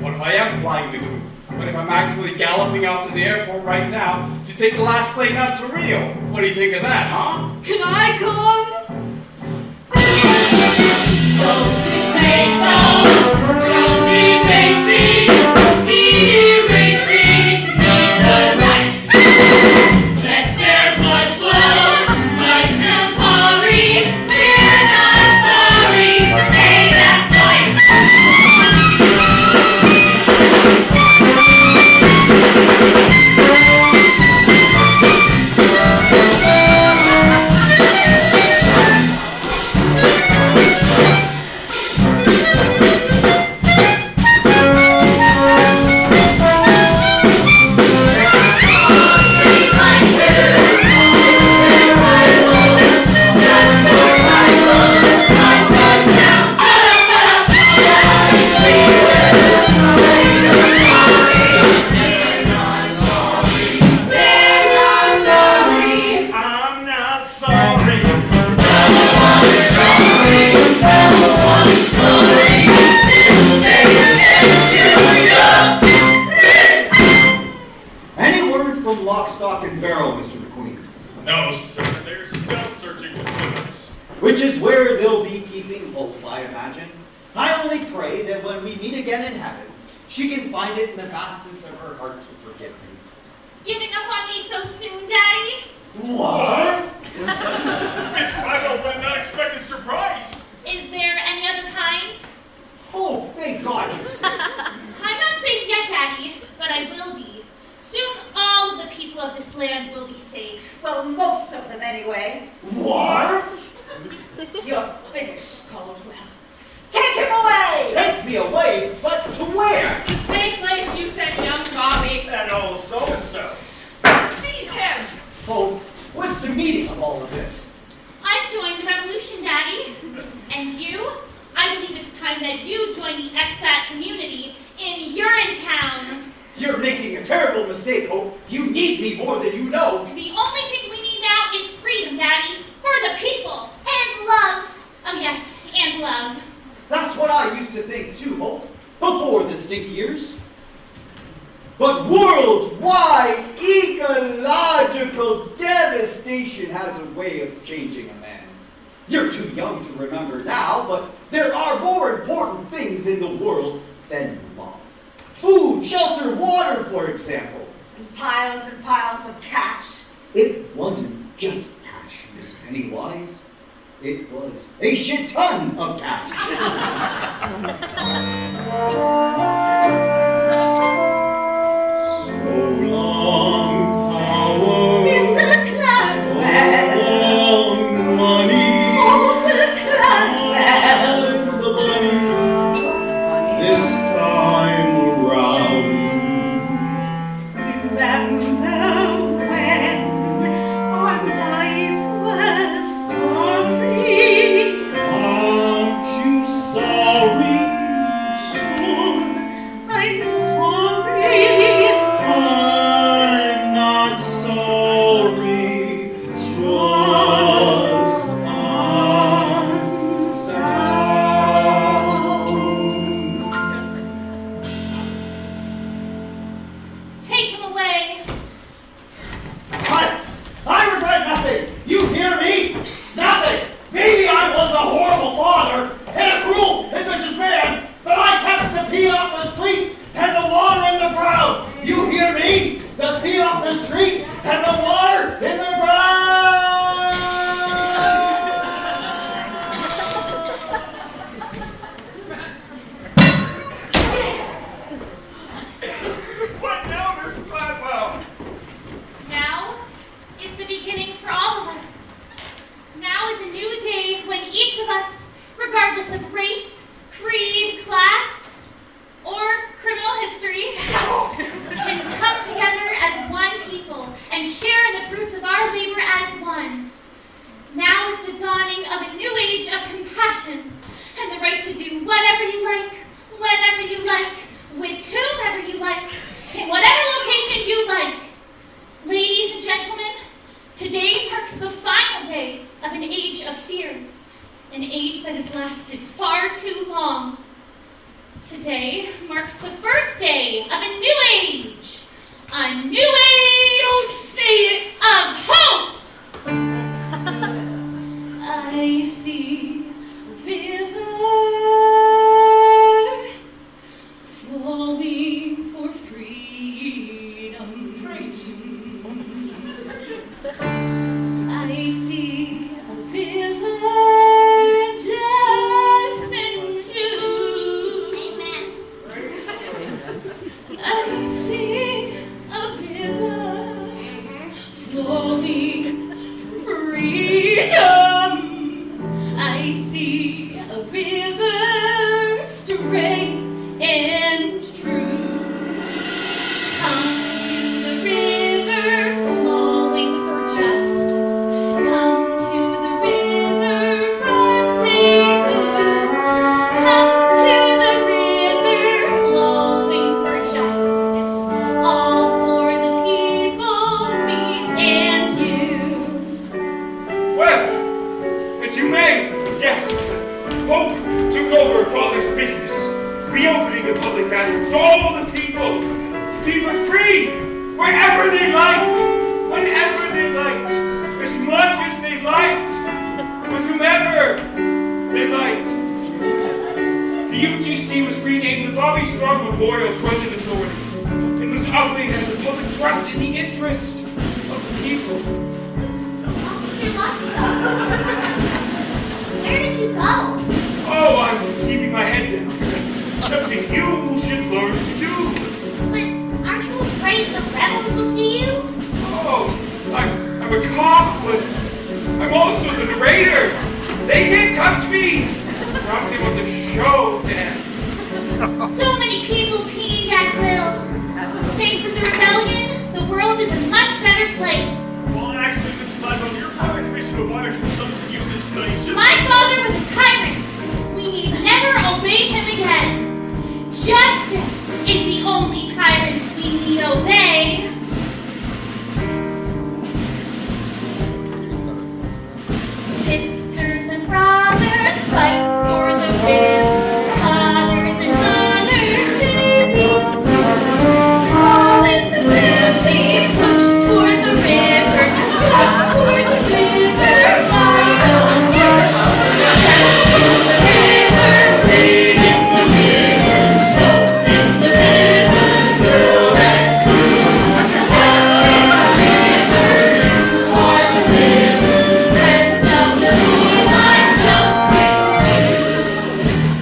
What if I am flying the coop? What if I'm actually galloping off to the airport right now to take the last plane out to Rio? What do you think of that, huh? Can I come? Sorry, hey, that's life. have it. She can find it in the vastness of her heart to forget me. Giving up on me so soon, Daddy? What? Miss Cladwell, what an unexpected surprise! Is there any other kind? Oh, thank God you're safe. I'm not safe yet, Daddy, but I will be. Soon all of the people of this land will be safe. Well, most of them anyway. What? You're finished, Caldwell. Take him away! Take me away, but to where? Same place you sent young Bobby. That old so-and-so. Seize him. Oh, what's the meaning of all of this? I've joined the revolution, Daddy. And you? I believe it's time that you join the expat community in Urinetown. You're making a terrible mistake, Hope. You need me more than you know. The only thing we need now is freedom, Daddy, for the people. And love. Oh yes, and love. That's what I used to think too, Hope, before the stink years. But worldwide ecological devastation has a way of changing a man. You're too young to remember now, but there are more important things in the world than love. Food, shelter, water, for example. And piles of cash. It wasn't just cash, Miss Pennywise. It was a shit ton of cash. So long, power. Mr. Cladwell. So long, money. Mr. Cladwell. And the money. This time around. Remember when our nights were sorry? Aren't you sorry? Soon I'm sorry. I'm not sorry, just unsound. Take him away. But I regret nothing. You hear me? Nothing. Maybe I was a horrible father and a cruel and vicious man, but I kept the pee off the street and the water in the ground. You hear me? The pee off the street and the water in the ground. What now, Miss Cladwell? Now is the beginning for all of us. Now is a new day when each of us, regardless of race, creed, class, or criminal history, can come together as one people and share in the fruits of our labor as one. Now is the dawning of a new age of compassion and the right to do whatever you like, whenever you like, with whomever you like, in whatever location you like. Ladies and gentlemen, today marks the final day of an age of fear, an age that has lasted far too long. Today marks the first day of a new age. A new age! Don't say it! Of hope! I see a river flowing for freedom. I see a river just and blue. Amen. I see a river flowing for freedom. I see a river straight and true. Come to the river flowing for justice. Come to the river rendezvous. Come to the river flowing for justice. All for the people, me and you. Well, as you may have guessed, Hope took over her father's business, reopening the public bathrooms for all the people to be for free, wherever they liked, whenever they liked, as much as they liked, with whomever they liked. The UGC was renamed the Bobby Strong Memorial Transit Authority. It was ugly as a public trust in the interest of the people. Officer Lotso, where did you go? Oh, I'm keeping my head down. Something you should learn to do. But aren't you afraid the rebels will see you? Oh, I'm a cop, but I'm also the narrator. They can't touch me. Not they want the show to end. So many people peeing at will. Thanks to the rebellion, the world is a much better place. Well, actually, Mrs. Gladwell, your father commissioned a water consumption usage study just... My father was a tyrant. We need never obey him again. Justice is the only tyrant we need obey. Sisters and brothers fight for the win. Fathers and mothers, babies too. All in the family, push toward the river, jump toward the river, fly on river, read in the river, soak in the river, through and through. Dance in the river, you are the river, friends of the moonlight, jumping too.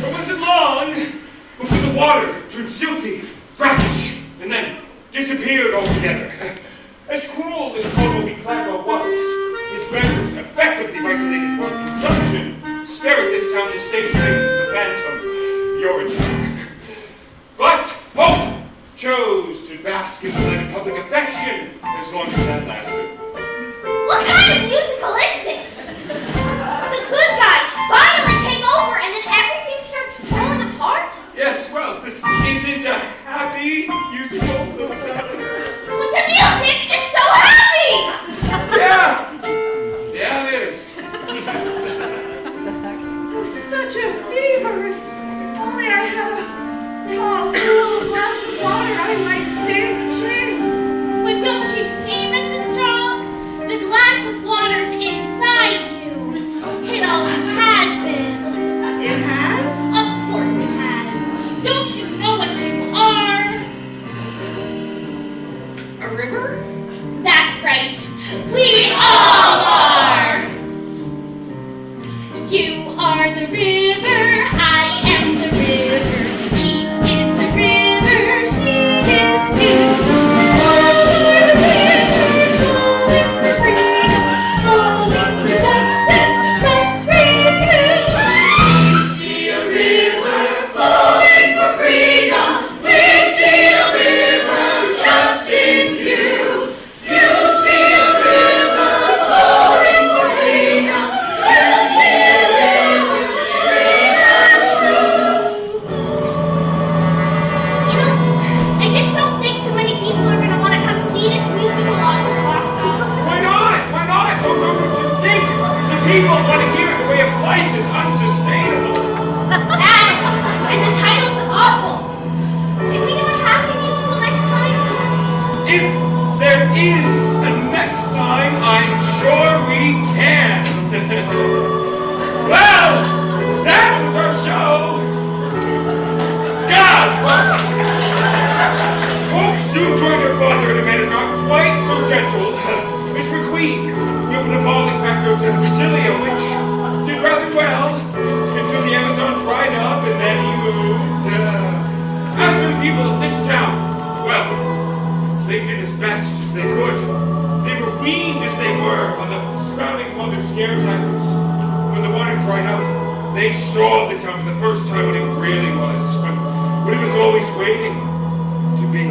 It wasn't long before the water turned silty, brackish, and then disappeared altogether. As cruel as Colby Gladwell was, his measures effectively regulated water consumption, spared this town the same fate as the phantom, Urinetown. But hope chose to bask in the light of public affection as long as that lasted. What kind of musical is this? The good guys finally take over and then everything starts falling apart? Yes, well, this isn't a happy musical, little Sally. But the music is so happy! Yeah, it is. Such a fever. If only I had a tall, cool glass of water, I might stand a chance. But don't you see, Mrs. Strong? The glass of water's inside you. It always has been. It has? Of course it has. Don't you know what you are? A river? That's right. We all are. You are the river. I am the river. He is the river. She is too. All are the river, falling for freedom, falling for justice. Let's ring it. We see a river flowing for freedom. We see a river just in you. You see a river flowing for freedom. You see a river straight and true. You know, I just don't think too many people are going to want to come see this musical on Roxy. Why not? Why not? Don't you think the people want to hear the way of life is unsustainable? That and the title's awful. Can we do a happy musical next time? If there is a next time, I'm sure we can. Well, that was our show. God, Hope soon joined her father in a manner not quite so gentle. Miss McQueen, he opened a bowling factory outside of Brasilia, which did rather well until the Amazon dried up and then he moved. As for the people of this town, well, they did as best as they could. They were weaned as they were on the spouting mother scare tactics. When the water dried up, they saw the town for the first time what it really was. What it was always waiting to be.